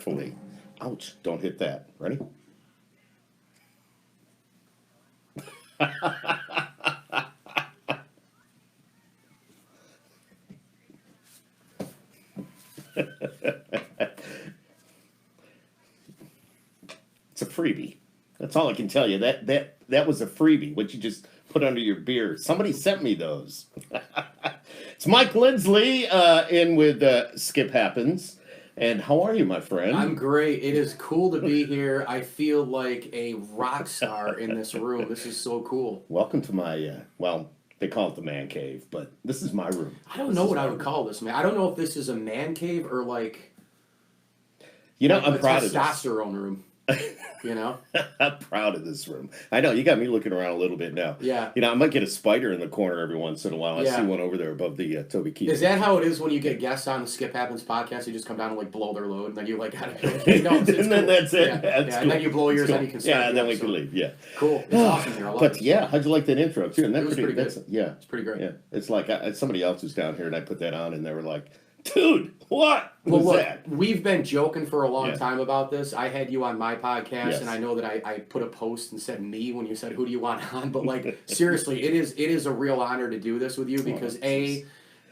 carefully. Ouch, don't hit that. Ready? It's a freebie. That's all I can tell you. That was a freebie. What you just put under your beer. Somebody sent me those. It's Mike Lindsley in with SkiP HappEns. And how are you, my friend? I'm great. It is cool to be here. I feel like a rock star in this room. This is so cool. Welcome to my, well, they call it the man cave, but this is my room. I don't know what I would call this, man. I don't know if this is a man cave or like, I'm proud of this. Testosterone room. You know? I'm proud of this room. I know, you got me looking around a little bit now. Yeah. I might get a spider in the corner every once in a while. I see one over there above the Toby Keith. Is that how it is when you get guests on the SkiP HappEns podcast? You just come down and like blow their load, and then you like gotta and then that's it. Yeah. That's cool. cool. And then you blow yours, and you can start. Yeah, and then we can leave. Yeah. Cool. It's awesome here. I love it. Yeah, how'd you like that intro too? And It was pretty good. Yeah, it's pretty great. Yeah, it's like somebody else was down here, and I put that on, and they were like, "Dude, what was Well, look, that?" we've been joking for a long time about this. I had you on my podcast, Yes. and I know that I put a post and said me when you said who do you want on, but like seriously, it is a real honor to do this with you because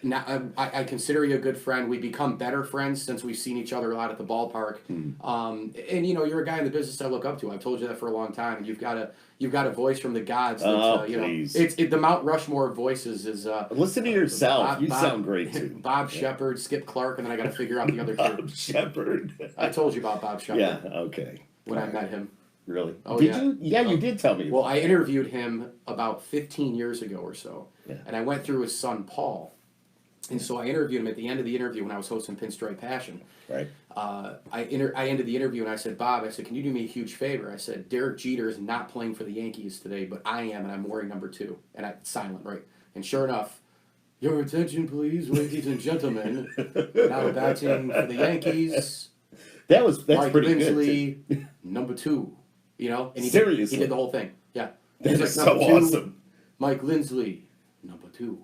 now, I consider you a good friend. We become better friends since we've seen each other a lot at the ballpark. And you're a guy in the business I look up to. I've told you that for a long time. And you've got a voice from the gods. That, please. The Mount Rushmore of voices is. Listen to yourself. You sound great too. Bob Shepard, Skip Clark, and then I got to figure out the other two. Bob Shepard. I told you about Bob Shepard. Yeah. Okay. When I met him. Really? Oh, did yeah. you? Yeah, you did tell me. Well, I interviewed him about 15 years ago or so, and I went through his son Paul. And so I interviewed him at the end of the interview when I was hosting Pinstripe Passion. Right. I ended the interview and I said, Bob, I said, can you do me a huge favor? I said, Derek Jeter is not playing for the Yankees today, but I am, and I'm wearing number 2. And silent, right? And sure enough, your attention, please, ladies and gentlemen. Now batting for the Yankees. That's Mike pretty Lindsley, good. number 2. And he Seriously? he did the whole thing. Yeah. That is so number 2, awesome. Mike Lindsley, number 2.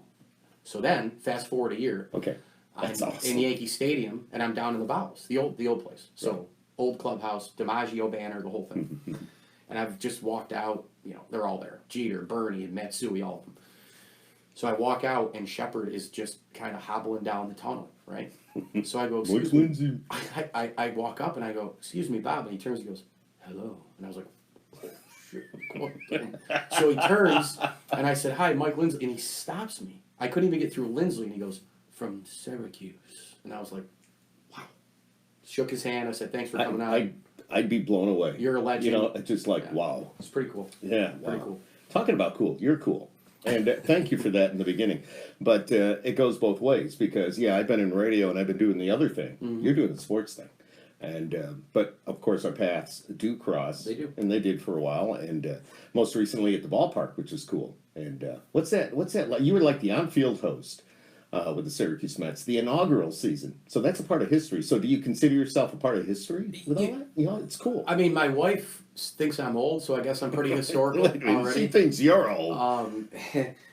So then, fast forward a year. Okay. That's I'm awesome. in Yankee Stadium, and I'm down in the bowels, the old place. So old clubhouse, DiMaggio banner, the whole thing. And I've just walked out. They're all there: Jeter, Bernie, and Matsui, all of them. So I walk out, and Shepard is just kind of hobbling down the tunnel, right? So I go, excuse me. I walk up and I go, excuse me, Bob. And he turns and goes, hello. And I was like, oh, shit. So he turns, and I said, hi, Mike Lindsley. And he stops me. I couldn't even get through Lindsley, and he goes, from Syracuse. And I was like, wow. Shook his hand. I said, thanks for coming out. I'd be blown away. You're a legend. Just like, wow. It's pretty cool. Yeah, Pretty cool. Talking about cool, you're cool. And thank you for that in the beginning. But it goes both ways because, I've been in radio and I've been doing the other thing. You're doing the sports thing. And but, of course, our paths do cross. They do. And they did for a while. And most recently at the ballpark, which is cool. And what's that like? You were like the on-field host with the Syracuse Mets, the inaugural season. So that's a part of history. So do you consider yourself a part of history with all that? It's cool. I mean, my wife thinks I'm old, so I guess I'm pretty historical already. She thinks you're old.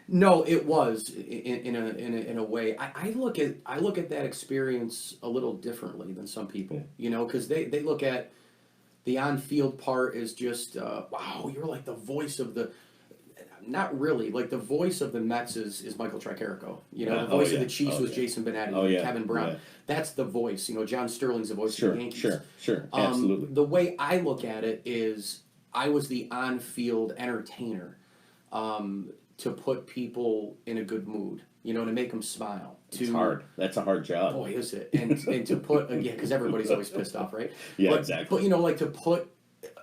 No, it was in a way. I look at that experience a little differently than some people, because they look at the on-field part as just wow, you're like the voice of the. Not really. Like the voice of the Mets is Michael Tricarico. The voice of the Chiefs was Jason Benetti, Kevin Brown. Yeah. That's the voice. John Sterling's the voice of the Yankees. Sure, absolutely. The way I look at it is, I was the on-field entertainer, to put people in a good mood. To make them smile. It's hard. That's a hard job. Boy, is it? And to put because everybody's always pissed off, right? Yeah, but, exactly. But like to put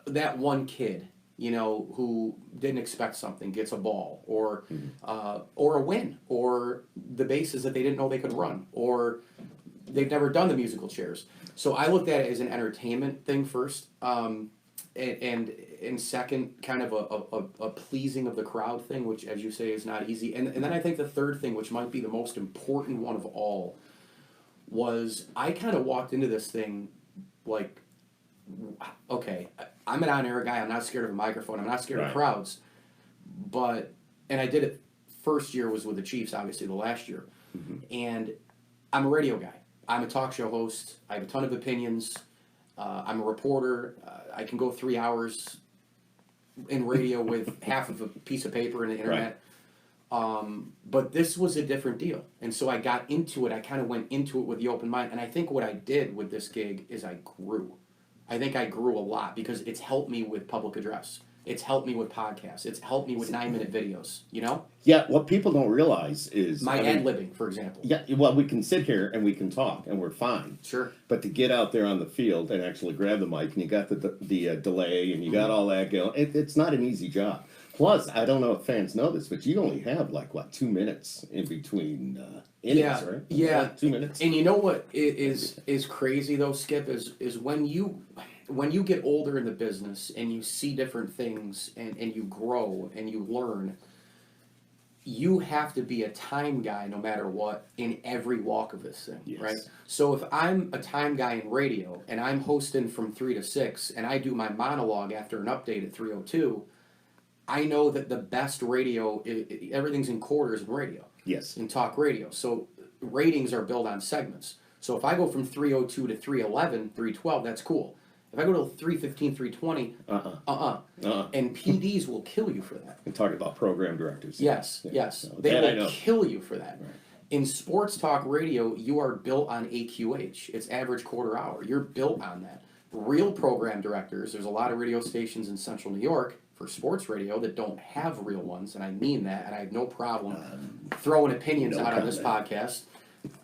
that one kid, who didn't expect something, gets a ball, or a win, or the bases that they didn't know they could run, or they've never done the musical chairs. So I looked at it as an entertainment thing first, and second, kind of a pleasing of the crowd thing, which, as you say, is not easy. And then I think the third thing, which might be the most important one of all, was I kind of walked into this thing like, okay, I'm an on-air guy. I'm not scared of a microphone. I'm not scared of crowds. And I did it. First year was with the Chiefs, obviously the last year. And I'm a radio guy. I'm a talk show host. I have a ton of opinions. I'm a reporter. I can go 3 hours in radio with half of a piece of paper and the internet. But this was a different deal. And so I got into it. I kind of went into it with the open mind. And I think what I did with this gig is I grew. I think I grew a lot because it's helped me with public address. It's helped me with podcasts. It's helped me with 9-minute videos, you know? Yeah, what people don't realize is... My ad-libbing, for example. Yeah, well, we can sit here and we can talk, and we're fine. Sure. But to get out there on the field and actually grab the mic, and you got the delay, and you got all that going, it's not an easy job. Plus, I don't know if fans know this, but you only have, like, what, 2 minutes in between innings, right? Yeah. Like 2 minutes? And you know what is crazy, though, Skip, is when you get older in the business and you see different things and you grow and you learn, you have to be a time guy no matter what in every walk of this thing, Yes. right? So if I'm a time guy in radio and I'm hosting from 3 to 6 and I do my monologue after an update at 3:02, I know that the best radio, everything's in quarters in radio. Yes. In talk radio. So ratings are built on segments. So if I go from 3:02 to 3:11, 3:12, that's cool. If I go to 3:15, 3:20, and PDs will kill you for that. And talking about program directors. Yes, Yeah. yes. So They that I will know. kill you for that. Right. In sports talk radio, you are built on AQH. It's average quarter hour. You're built on that. Real program directors, there's a lot of radio stations in central New York for sports radio that don't have real ones, and I mean that, and I have no problem throwing opinions out on this podcast.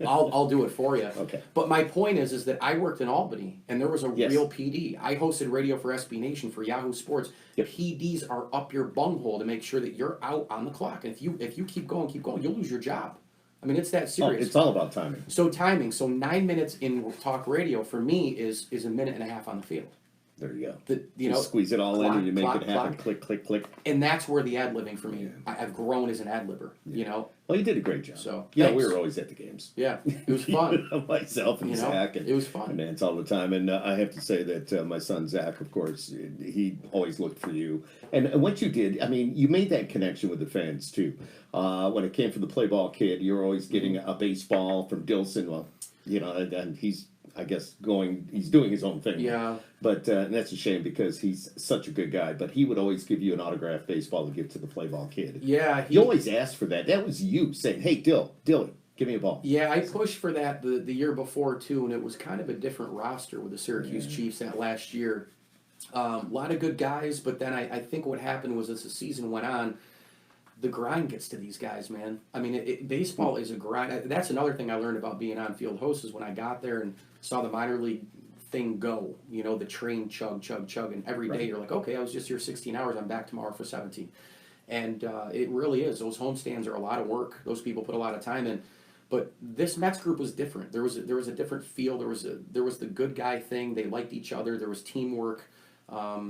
I'll do it for you. Okay. But my point is that I worked in Albany, and there was a Yes. real PD. I hosted radio for SB Nation for Yahoo Sports. Yep. PDs are up your bunghole to make sure that you're out on the clock. And if you keep going, you'll lose your job. I mean, it's that Oh, serious. it's all about timing. So timing. So 9 minutes in talk radio for me is a minute and a half on the field. There you go. You know, squeeze it all in clock, and you make clock, it happen. clock. Click, click, click. And that's where the ad libbing for me. I've grown as an ad libber. You know. Well, you did a great job. So, yeah, thanks. we were always at the games. Yeah, it was fun. Myself and You know, Zach. And it was fun. And Nance all the time. And I have to say that my son Zach, of course, he always looked for you. And what you did, I mean, you made that connection with the fans too. When it came from the play ball kid, you were always getting a baseball from Dilson. Well, you know, and he's, I guess, he's doing his own thing. Yeah. But and that's a shame because he's such a good guy. But he would always give you an autographed baseball to give to the play ball kid. Yeah. You always asked for that. That was you saying, "Hey, Dilly, give me a ball." Yeah, I pushed for that the year before too, and it was kind of a different roster with the Syracuse Chiefs that last year. A lot of good guys, but then I think what happened was as the season went on, the grind gets to these guys, man. I mean, baseball is a grind. That's another thing I learned about being on-field host is when I got there and saw the minor league thing go, you know, the train chug, and every day you're like, okay, I was just here 16 hours, I'm back tomorrow for 17. And it really is. Those homestands are a lot of work. Those people put a lot of time in. But this Mets group was different. There was a different feel. There was the good guy thing. They liked each other. There was teamwork.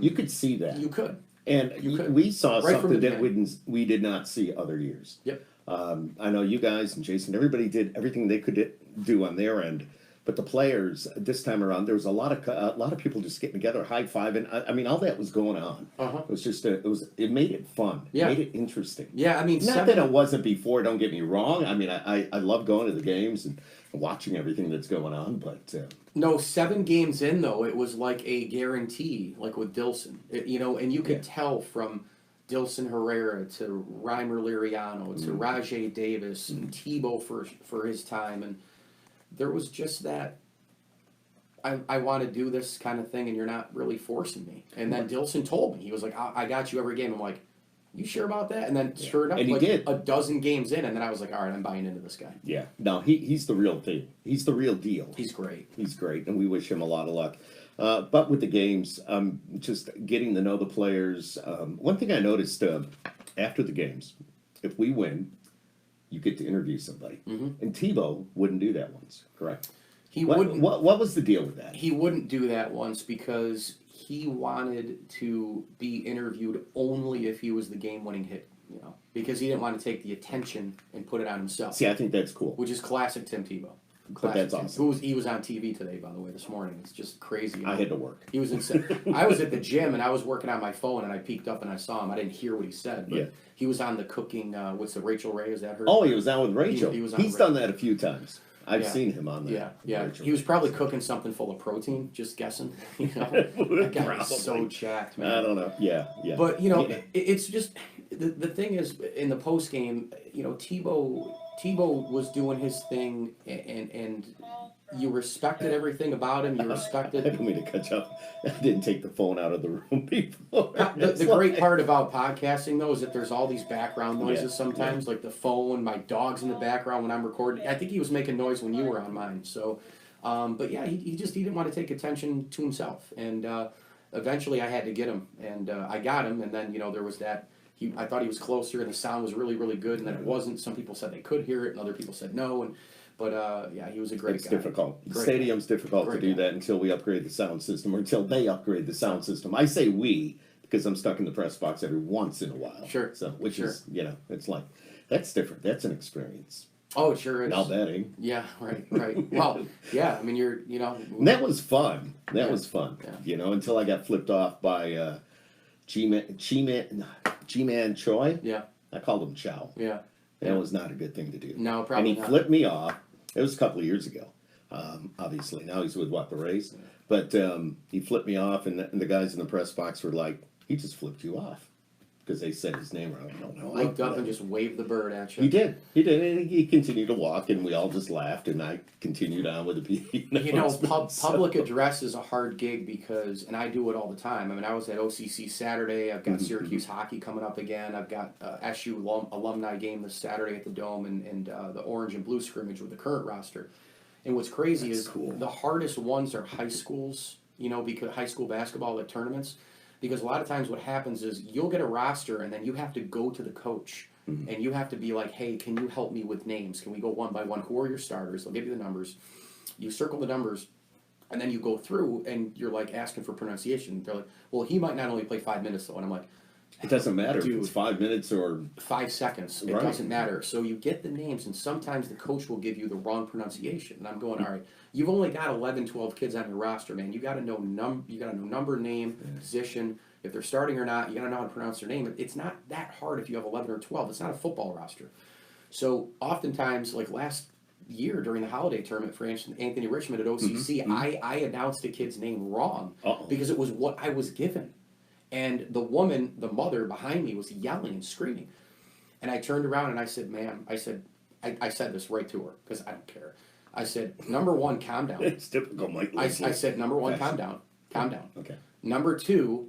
You could see that. You could. And You could. we saw Right from something the that we did not see other years. Yep. I know you guys and Jason, everybody did everything they could do on their end. But the players this time around, there was a lot of people just getting together, high fiving. I mean, all that was going on. It was just it made it fun. Yeah. It made it interesting. Yeah, I mean, Not that it wasn't before. Don't get me wrong. I mean, I love going to the games and watching everything that's going on. But No, 7 games in though, it was like a guarantee, like with Dilson. You know, and you could tell from Dilson Herrera to Reimer Liriano to Rajay Davis and Tebow for his time, and there was just that. I want to do this kind of thing, and you're not really forcing me. And then Dilson told me, he was like, "I got you every game." I'm like, "You sure about that?" And then sure enough, And he like did. a dozen games in, and then I was like, "All right, I'm buying into this guy. yeah, no, he's the real thing. He's the real deal. He's great." He's great, and we wish him a lot of luck. But with the games, just getting to know the players. One thing I noticed after the games, if we win, you get to interview somebody. And Tebow wouldn't do that once, correct? He What, wouldn't. what was the deal with that? He wouldn't do that once because he wanted to be interviewed only if he was the game-winning hit. You know, because he didn't want to take the attention and put it on himself. See, I think that's cool. Which is classic Tim Tebow. But that's Tim. awesome. He was on TV today, by the way, this morning. It's just crazy. You know? I had to work. He was insane. I was at the gym and I was working on my phone and I peeked up and I saw him. I didn't hear what he said, but Yeah. he was on the cooking. What's the Rachel Ray? Is that her? Oh, he was on with Rachel. He was on He's with done that a few times. I've Yeah. seen him on that. Yeah. He was probably cooking something full of protein, just guessing. You know, that guy was so Probably. jacked, man. I don't know. Yeah, yeah. But you know, Yeah. it's just the thing is in the post game, you know, Tebow was doing his thing, and you respected everything about him. You I respected. don't mean to cut you off. I didn't take the phone out of the room before. The great part about podcasting though is that there's all these background noises Yeah, sometimes, like the phone, my dog's in the background when I'm recording. I think he was making noise when you were on mine. So, but yeah, he didn't want to take attention to himself, and eventually I had to get him, and I got him, and then you know there was that. I thought he was closer, and the sound was really really good, and then it wasn't. Some people said they could hear it, and other people said no, and. But yeah, he was a great It's guy. difficult. The Great stadium's difficult Great to do guy. that until we upgrade the sound system or until they upgrade the sound system. I say we because I'm stuck in the press box every once in a while. Sure. So, which Sure. is, you know, it's like, that's different. That's an experience. Oh, it sure is. Now betting. Yeah, right. Well, yeah, I mean, you know. And that was fun. That Yeah. was fun. Yeah. You know, until I got flipped off by G-Man Choi. Yeah, I called him Chow. yeah. That was not a good thing to do. No, And probably he not. flipped me off. It was a couple of years ago. Obviously, now he's with the Rays. But he flipped me off, and the guys in the press box were like, "He just flipped you off," because they said his name wrong. I don't know. Looked up and just waved the bird at you. He did. He did. And he continued to walk, and we all just laughed, and I continued on with the You know, public So- address is a hard gig because, and I do it all the time. I mean, I was at OCC Saturday. I've got Syracuse hockey coming up again. I've got SU alumni game this Saturday at the Dome, and the orange and blue scrimmage with the current roster. And what's crazy That's is cool. the hardest ones are high schools. You know, because high school basketball at tournaments. Because a lot of times what happens is you'll get a roster and then you have to go to the coach and you have to be like, hey, can you help me with names? Can we go one by one? Who are your starters? They'll give you the numbers. You circle the numbers and then you go through and you're like asking for pronunciation. They're like, well, he might not only play 5 minutes though. And I'm like, It doesn't matter if Dude. it's 5 minutes or 5 seconds. It Right. doesn't matter. So you get the names, and sometimes the coach will give you the wrong pronunciation. And I'm going, all right, you've only got 11, 12 kids on your roster, man. You got to know number, name, position. If they're starting or not, you got to know how to pronounce their name. It's not that hard if you have 11 or 12. It's not a football roster. So oftentimes, like last year during the holiday tournament for Anthony Richmond at OCC, I announced a kid's name wrong Uh-oh. because it was what I was given. And the woman, the mother behind me was yelling and screaming. And I turned around and I said, ma'am, I said this right to her because I don't care. I said, number one, calm down. it's typical Mike I Lindsley. said, number one, Fashion. calm down. Okay. Number two,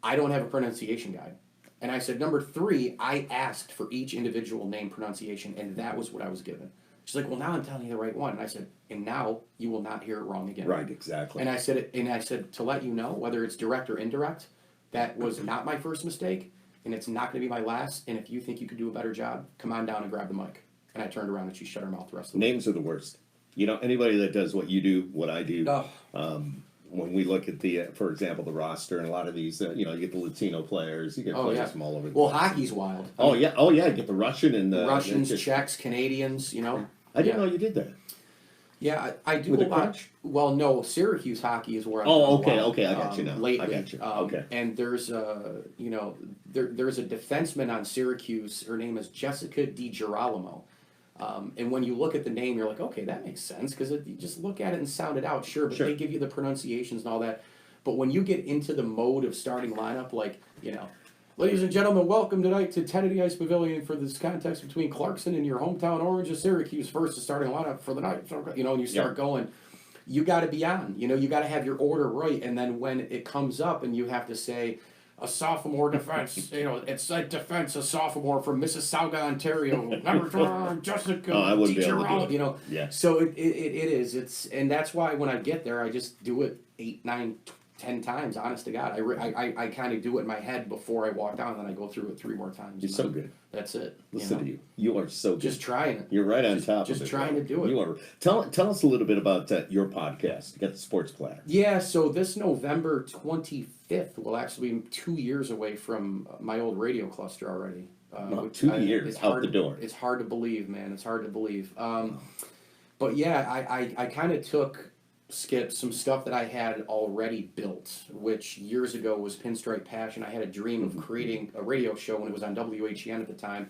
I don't have a pronunciation guide. And I said, number three, I asked for each individual name pronunciation, and that was what I was given. She's like, well, now I'm telling you the right one. And I said, and now you will not hear it wrong again. Right, exactly. And I said, to let you know, whether it's direct or indirect, that was not my first mistake, and it's not going to be my last. And if you think you could do a better job, come on down and grab the mic. And I turned around and she shut her mouth the rest of the Names are the worst. You know, anybody that does what you do, what I do, Oh, when we look at the, for example, the roster and a lot of these, you know, you get the Latino players, you get Oh, players yeah. from all over the well, place. hockey's wild. Oh yeah, you get the Russian and the Russians, just- Czechs, Canadians, you know. I didn't Yeah. know you did that. Yeah, I do With a the lot. crunch? Well, no, Syracuse hockey is where I'm. Oh, doing a lot, okay, I got you now. Lately, I got you. Okay. And there's there's a defenseman on Syracuse. Her name is Jessica DiGirolamo. And when you look at the name, you're like, okay, that makes sense because you just look at it and sound it out, sure. But Sure. they give you the pronunciations and all that. But when you get into the mode of starting lineup, like ladies and gentlemen, welcome tonight to Kennedy Ice Pavilion for this contest between Clarkson and your hometown Orange of Syracuse. First, the starting lineup for the night. And you start going. You got to be on. You got to have your order right. And then when it comes up and you have to say a sophomore defense, it's like defense, a sophomore from Mississauga, Ontario, number 4, Jessica Oh, I wouldn't be able to do DiGirolamo, it. Yeah. So it is. And that's why when I get there, I just do it 8, 9, 10 times. Honest to God, I kind of do it in my head before I walk down, and then I go through it 3 more times. You're so good. That's it. Listen to you. You are so good. Just trying it. You're right on top of it. Just trying to do it. You are. Tell us a little bit about your podcast. You got the Sports Platter. Yeah, so this November 25th will actually be 2 years away from my old radio cluster already. Wow, 2 years it's out hard, the door. It's hard to believe, man. It's hard to believe. But yeah, I kind of took, Skip, some stuff that I had already built, which years ago was Pinstripe Passion. I had a dream of creating a radio show when it was on WHEN at the time.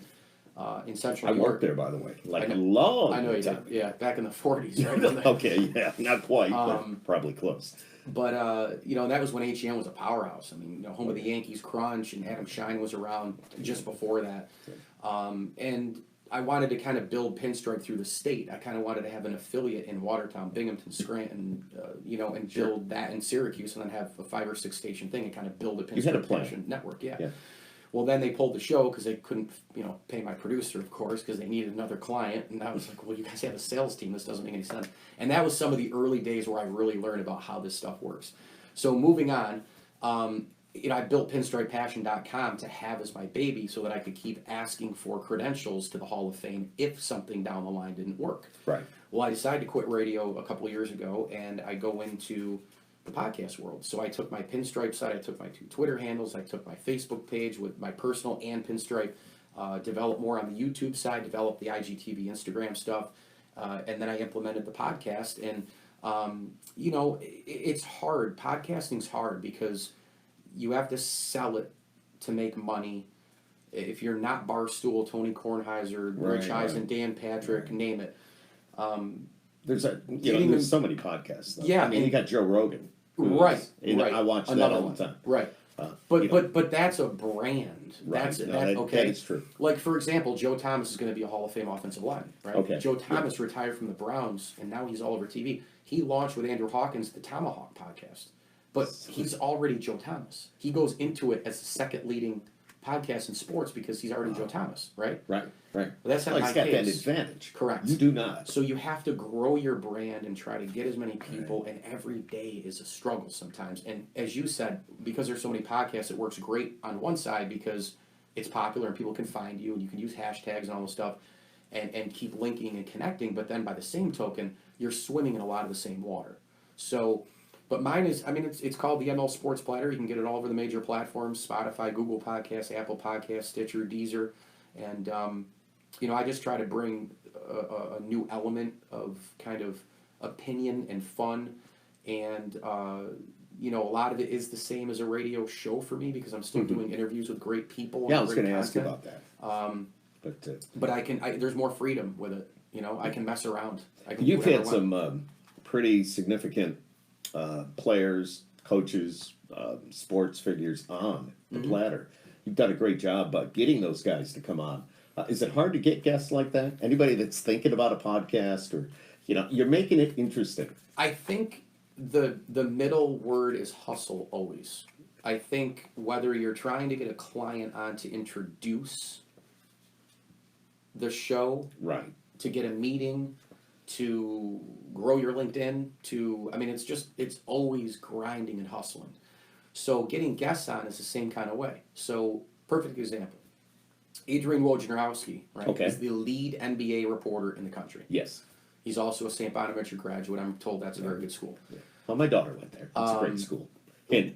in Central I New York. worked there, by the way, like I know- long. I know you did. time. Yeah, back in the 40s, right? Okay, yeah, not quite, but probably close. But you know, that was when HEN was a powerhouse. I mean, you know, home of the Yankees Crunch, and Adam Shine was around just before that. And I wanted to kind of build Pinstripe through the state. I kind of wanted to have an affiliate in Watertown, Binghamton, Scranton, you know, and build that in Syracuse, and then have a 5 or 6 station thing and kind of build a You had a Pinstripe plan. Passion network. Yeah. Yeah. Well, then they pulled the show because they couldn't, you know, pay my producer, of course, because they needed another client. And I was like, well, you guys have a sales team. This doesn't make any sense. And that was some of the early days where I really learned about how this stuff works. So moving on, you know, I built PinstripePassion.com to have as my baby so that I could keep asking for credentials to the Hall of Fame if something down the line didn't work. Right. Well, I decided to quit radio a couple of years ago, and I go into the podcast world. So I took my Pinstripe site, I took my 2 Twitter handles, I took my Facebook page with my personal and Pinstripe, developed more on the YouTube side, developed the IGTV, Instagram stuff, and then I implemented the podcast. And, you know, it's hard. Podcasting's hard because you have to sell it to make money. If you're not Barstool, Tony Kornheiser, Rich Eisen, Dan Patrick, name it. There's there's so many podcasts. Though. Yeah, I mean, you got Joe Rogan. Right. I watch that all the time. Right. You know. But that's a brand. Right. That's No, okay. that is true. Like, for example, Joe Thomas is going to be a Hall of Fame offensive lineman, right? Okay. Joe Thomas retired from the Browns, and now he's all over TV. He launched with Andrew Hawkins the Tomahawk podcast, but he's already Joe Thomas. He goes into it as the second leading podcast in sports because he's already Joe Thomas, right? Right. Right. Well, that's not Well, my he's got that case. advantage. Correct. You do not. So you have to grow your brand and try to get as many people, and every day is a struggle sometimes. And as you said, because there's so many podcasts, it works great on one side because it's popular and people can find you and you can use hashtags and all this stuff and keep linking and connecting. But then by the same token, you're swimming in a lot of the same water. So, but mine is, I mean, it's called the ML Sports Platter. You can get it all over the major platforms, Spotify, Google Podcasts, Apple Podcasts, Stitcher, Deezer. And, you know, I just try to bring a new element of kind of opinion and fun. And, you know, a lot of it is the same as a radio show for me because I'm still doing interviews with great people. Yeah, I and was great going to ask you content. about that. But there's more freedom with it. You know, I can mess around. I can do You've whatever had I want. some pretty significant players, coaches, sports figures on the platter. You've done a great job getting those guys to come on. Is it hard to get guests like that? Anybody that's thinking about a podcast, or you know, you're making it interesting. I think the middle word is hustle always. I think whether you're trying to get a client on to introduce the show, Right. to get a meeting, to grow your LinkedIn, it's always grinding and hustling. So getting guests on is the same kind of way. So perfect example. Adrian Wojnarowski, right? Okay. He's the lead NBA reporter in the country. Yes. He's also a St. Bonaventure graduate. I'm told that's a very good school. Yeah. Well, my daughter went there. It's a great school. And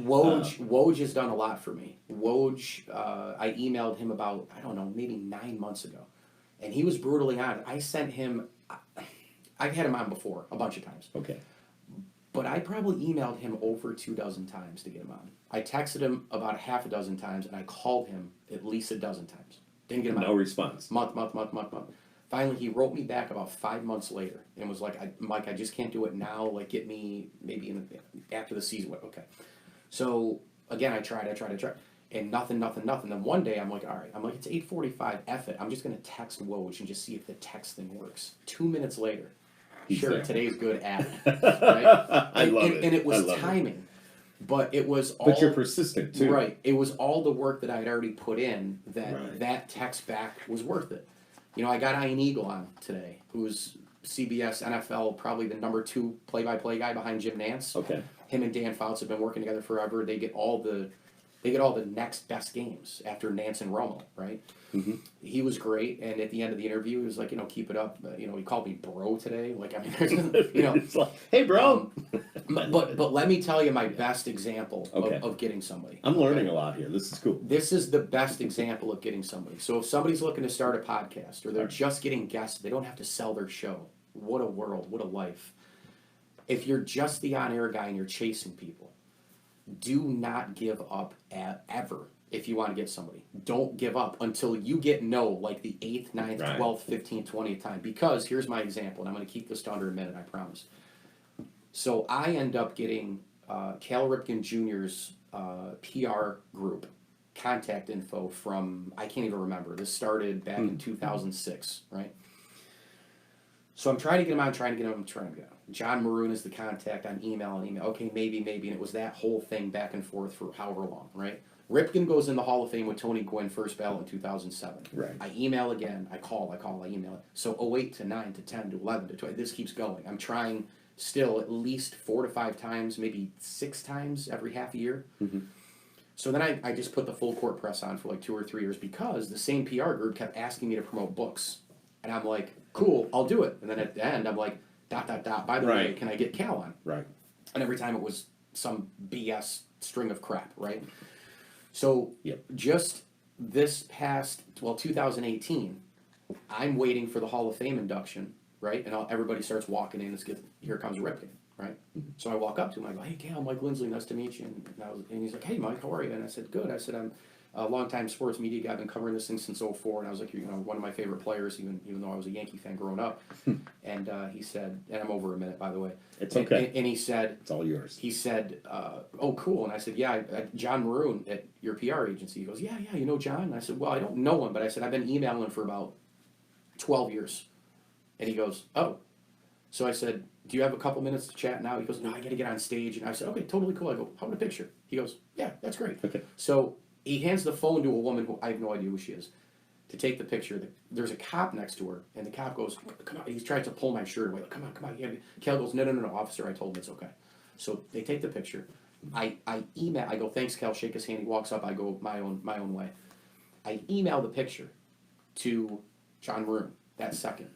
Woj has done a lot for me. Woj, I emailed him about, I don't know, maybe 9 months ago. And he was brutally honest. I sent him, I've had him on before, a bunch of times. okay. But I probably emailed him over 24 times to get him on. I texted him about 6 times, and I called him at least 12 times. Didn't get him on. No response. Month. Finally, he wrote me back about 5 months later and was like, Mike, I just can't do it now. Like, get me maybe after the season. Okay. So, again, I tried. And nothing. Then one day, I'm like, all right. I'm like, it's 8:45. F it. I'm just going to text Woj and just see if the text thing works. 2 minutes later. He's Sure, there. today's good at it. Right? I love it. And it was I love timing. But it was all... But you're persistent, too. Right. It was all the work that I had already put in that Right. that text back was worth it. You know, I got Ian Eagle on today, who's CBS NFL, probably the number 2 play-by-play guy behind Jim Nance. Okay. Him and Dan Fouts have been working together forever. They get all the next best games after Nance and Romo, right? Mm-hmm. He was great, and at the end of the interview, he was like, you know, keep it up. He called me bro today. Like, I mean, you know. It's like, hey, bro. But let me tell you my best example Okay. of getting somebody. I'm learning a lot here. This is cool. This is the best example of getting somebody. So if somebody's looking to start a podcast or they're Right. just getting guests, they don't have to sell their show. What a world, what a life. If you're just the on-air guy and you're chasing people, do not give up ever. if you want to get somebody. Don't give up until you get no, like the 8th, 9th, Right. 12th, 15th, 20th time. Because here's my example, and I'm going to keep this to under a minute, I promise. So I end up getting Cal Ripken Jr.'s PR group contact info from, I can't even remember. This started back in 2006, right? So I'm trying to get him on, trying to get him. John Maroon is the contact on email. Okay, maybe, and it was that whole thing back and forth for however long, right? Ripken goes in the Hall of Fame with Tony Gwynn, first ballot in 2007. Right. I email again. I call. I email it. So 08 to 9 to 10 to 11 to 12. This keeps going. I'm trying still at least 4 to 5 times, maybe 6 times every half a year. Mm-hmm. So then I just put the full court press on for like 2 or 3 years because the same PR group kept asking me to promote books. And I'm like, cool, I'll do it. And then at the end, I'm like, ... by the way, can I get Cal on? Right. And every time it was some BS string of crap, right? So just this past, 2018, I'm waiting for the Hall of Fame induction, right? And everybody starts walking in. Here comes Ripken, right? So I walk up to him. I go, hey, Cal, Mike Lindsley, nice to meet you. And he's like, hey, Mike, how are you? And I said, good. I said, I'm a longtime sports media guy. I've been covering this thing since '04. And I was like, one of my favorite players, even though I was a Yankee fan growing up. And he said, and I'm over a minute, by the way. It's okay. And he said, it's all yours. He said, oh, cool. And I said, yeah, John Maroon at your PR agency. He goes, yeah, you know John? And I said, well, I don't know him, but I said, I've been emailing for about 12 years. And he goes, oh. So I said, do you have a couple minutes to chat now? He goes, no, I got to get on stage. And I said, okay, totally cool. I go, how about a picture? He goes, yeah, that's great. Okay. So he hands the phone to a woman who I have no idea who she is to take the picture. There's a cop next to her, and the cop goes, come on. He tries to pull my shirt away. Like, come on. Cal goes, no, officer, I told him it's okay. So they take the picture. I email. I go, thanks, Cal. Shake his hand. He walks up. I go my own way. I email the picture to John Maroon that second.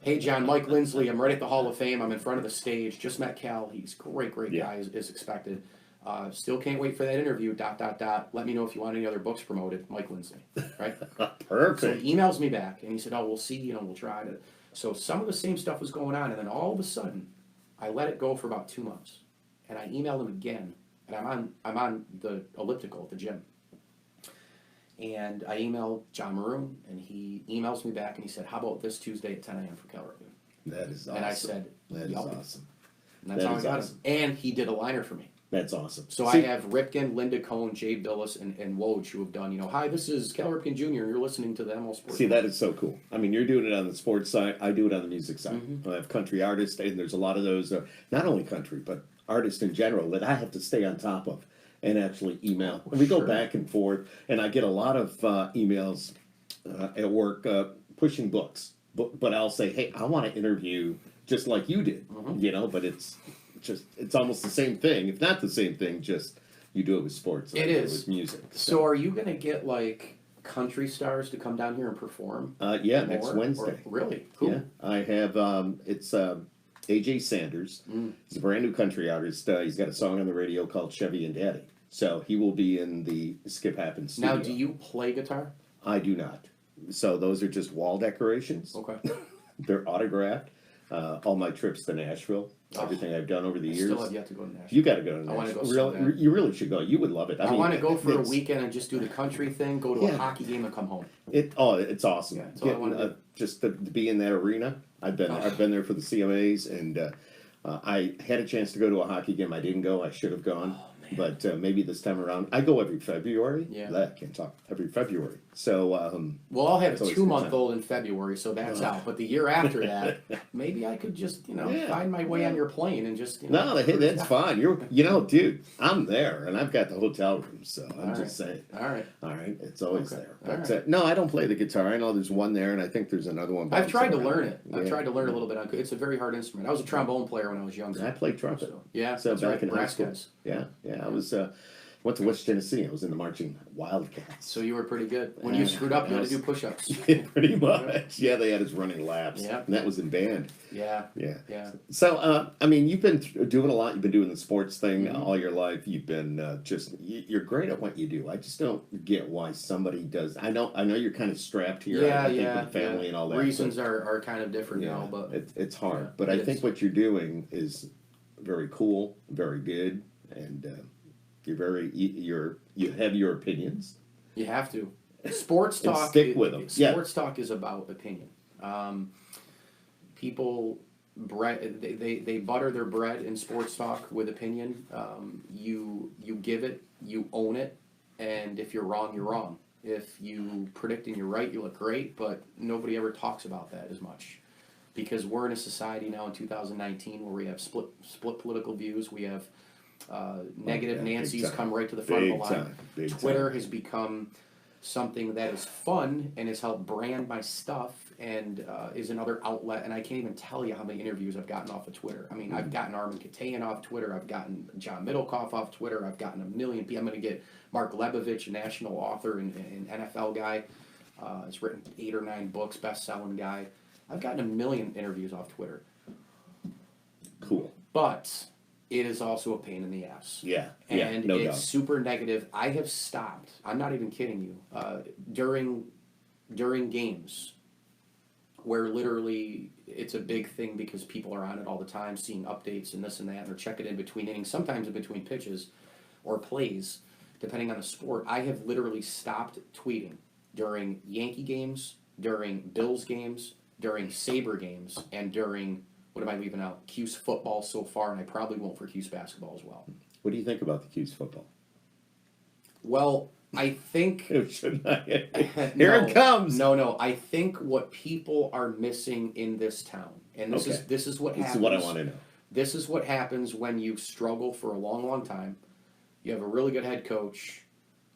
Hey, John, Mike Lindsley. I'm right at the Hall of Fame. I'm in front of the stage. Just met Cal. He's a great guy, as expected. Still can't wait for that interview. ... Let me know if you want any other books promoted. Mike Lindsley. Right? Perfect. So he emails me back, and he said, oh, we'll see. We'll try to. So some of the same stuff was going on, and then all of a sudden, I let it go for about 2 months. And I emailed him again, and I'm on the elliptical at the gym. And I emailed John Maroon, and he emails me back, and he said, how about this Tuesday at 10 a.m. for Cal Ripken? That is awesome. And I said, that is awesome. And that's how I got him. And he did a liner for me. That's awesome. So I have Ripken, Linda Cohn, Jay Billis, and Woj who have done, hi, this is Cal Ripken Jr., and you're listening to the ML Sports. See, that is so cool. I mean, you're doing it on the sports side. I do it on the music side. Mm-hmm. I have country artists, and there's a lot of those, not only country, but artists in general that I have to stay on top of and actually email. And we go back and forth, and I get a lot of emails at work pushing books. But I'll say, hey, I want to interview just like you did, but it's almost the same thing. If not the same thing, just you do it with sports. It is. With music. So are you going to get, country stars to come down here and perform? Yeah, next Wednesday. Really? Cool. Yeah, I have, it's AJ Sanders. He's a brand new country artist. He's got a song on the radio called Chevy and Daddy. So he will be in the SkiP HappEns studio. Now, do you play guitar? I do not. So those are just wall decorations. Okay. They're autographed. All my trips to Nashville, everything I've done over the years. Still have yet to go to Nashville. You got to go to Nashville. I want to go so bad. You really should go. You would love it. I want to go for a weekend and just do the country thing, go to a hockey game and come home. It's awesome. Yeah, that's all I want to do. Just to be in that arena. I've been there for the CMAs, and I had a chance to go to a hockey game. I didn't go. I should have gone. But maybe this time around, I go every February. Yeah. I can't talk. Every February. So. Well, I'll have a 2-month-old in February, so that's out. But the year after that, maybe I could just, find my way on your plane and just. No, that's fine. Dude, I'm there, and I've got the hotel room, so I'm just saying. All right. It's always there. But no, I don't play the guitar. I know there's one there, and I think there's another one. I've tried to learn it. I've tried to learn a little bit. It's a very hard instrument. I was a trombone player when I was younger. I played trumpet. So back in high school. Guys. Yeah. I was went to West Tennessee. I was in the marching Wildcats. So you were pretty good. When you screwed up, you had to do push-ups. Pretty much. Yeah, they had us running laps. Yeah. And that was in band. Yeah. So, you've been doing a lot. You've been doing the sports thing all your life. You've been you're great at what you do. I just don't get why somebody does. I know you're kind of strapped here. With family and all that. Reasons are kind of different now, but it's hard. But I think what you're doing is very cool, very good, and you have your opinions, You have to. Sports And talk. stick with 'em. Yeah. Sports talk is about opinion. People they butter their bread in sports talk with opinion. You give it, you own it, and if you're wrong, you're wrong. If you predict and you're right, you look great, but nobody ever talks about that as much. Because we're in a society now in 2019 where we have split political views. We have negative Nancy's come right to the front of the line. Twitter has become something that is fun and has helped brand my stuff and is another outlet. And I can't even tell you how many interviews I've gotten off of Twitter. I mean, I've gotten Armin Katayan off Twitter. I've gotten John Middlecoff off Twitter. I've gotten a million people. I'm going to get Mark Lebovich, a national author and NFL guy. Has written 8 or 9 books, best-selling guy. I've gotten a million interviews off Twitter. Cool. But it is also a pain in the ass. Yeah. And no it's doubt. super negative. I have stopped. I'm not even kidding you. During games where literally it's a big thing because people are on it all the time, seeing updates and this and that, and they're checking in between innings, sometimes in between pitches or plays, depending on the sport. I have literally stopped tweeting during Yankee games, during Bills games, during Sabre games, and during, what am I leaving out? Cuse football so far, and I probably won't for Cuse basketball as well. What do you think about the Cuse football? Well, I think... Shouldn't I? Here it comes! No. I think what people are missing in this town, and this is what happens... This is what I want to know. This is what happens when you struggle for a long, long time. You have a really good head coach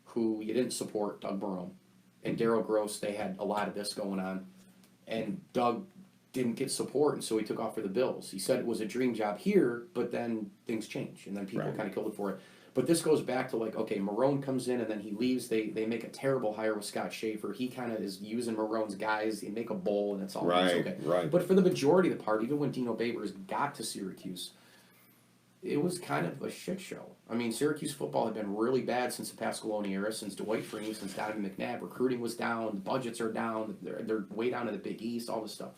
who you didn't support, Doug Marrone, and Darryl Gross. They had a lot of this going on, and Doug didn't get support, and so he took off for the Bills. He said it was a dream job here, but then things change, and then people kind of killed it for it. But this goes back to like, okay, Marrone comes in and then he leaves. They make a terrible hire with Scott Schaefer. He kind of is using Marrone's guys. They make a bowl, and it's all okay. Right. But for the majority of the part, even when Dino Babers got to Syracuse, it was kind of a shit show. I mean, Syracuse football had been really bad since the Pasqualoni era, since Dwight Freeney, since Donovan McNabb. Recruiting was down. The budgets are down. They're way down in the Big East, all this stuff.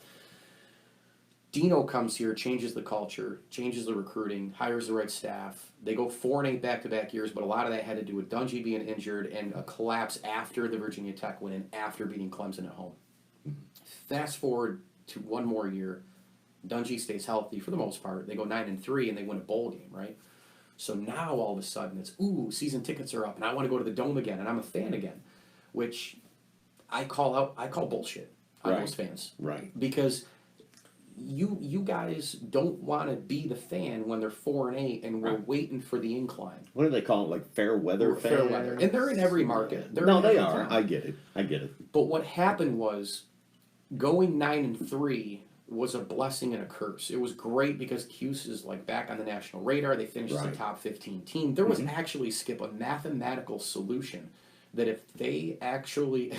Dino comes here, changes the culture, changes the recruiting, hires the right staff. They go 4-8 back-to-back years, but a lot of that had to do with Dungy being injured and a collapse after the Virginia Tech win and after beating Clemson at home. Fast forward to one more year, Dungy stays healthy for the most part. They go 9-3 and they win a bowl game, right? So now all of a sudden it's, ooh, season tickets are up and I want to go to the Dome again and I'm a fan again, which I call bullshit on those fans. Right. Because you guys don't want to be the fan when they're 4-8 and we're waiting for the incline. What do they call it? Like fair weather fans? Fair weather. And they're in every market. They are. I get it. But what happened was going 9-3 was a blessing and a curse. It was great because Cuse is like back on the national radar. They finished as a top 15 team. There was actually, Skip, a mathematical solution that if they actually,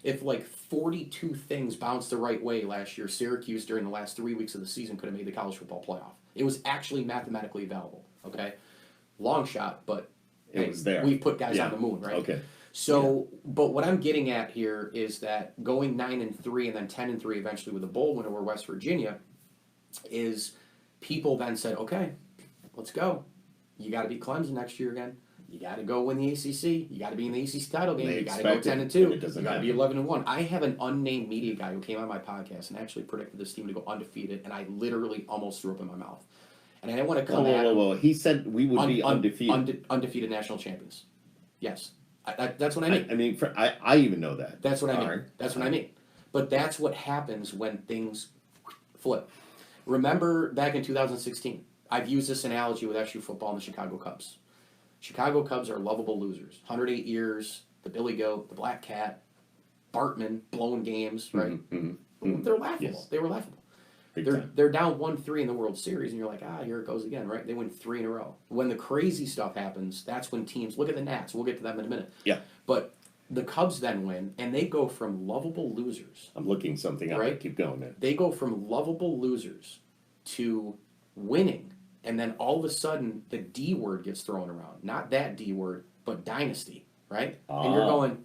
if like 42 things bounced the right way last year, Syracuse during the last 3 weeks of the season could have made the college football playoff. It was actually mathematically available, okay? Long shot, but it was there. We put guys on the moon, right? Okay. So, but what I'm getting at here is that going 9-3 and then 10-3 eventually with a bowl win over West Virginia is people then said, okay, let's go. You got to beat Clemson next year again. You got to go win the ACC. You got to be in the ACC title game. You got to go 10-2. You got to be 11-1. I have an unnamed media guy who came on my podcast and actually predicted this team to go undefeated, and I literally almost threw up in my mouth. And I didn't want to come at him. He said we would be undefeated. Undefeated national champions. Yes. That's what I mean. I even know that. That's what I mean. That's what I mean. But that's what happens when things flip. Remember back in 2016, I've used this analogy with SU football and the Chicago Cubs. Chicago Cubs are lovable losers. 108 years, the Billy Goat, the Black Cat, Bartman, blowing games, right? They're laughable. Yes. They were laughable. They're down 1-3 in the World Series, and you're like, here it goes again, right? They win 3 in a row. When the crazy stuff happens, that's when teams, look at the Nats, we'll get to them in a minute. Yeah. But the Cubs then win, and they go from lovable losers. I'm looking something up. Right? Keep going, man. They go from lovable losers to winning, and then all of a sudden, the D word gets thrown around. Not that D word, but dynasty, right? And you're going,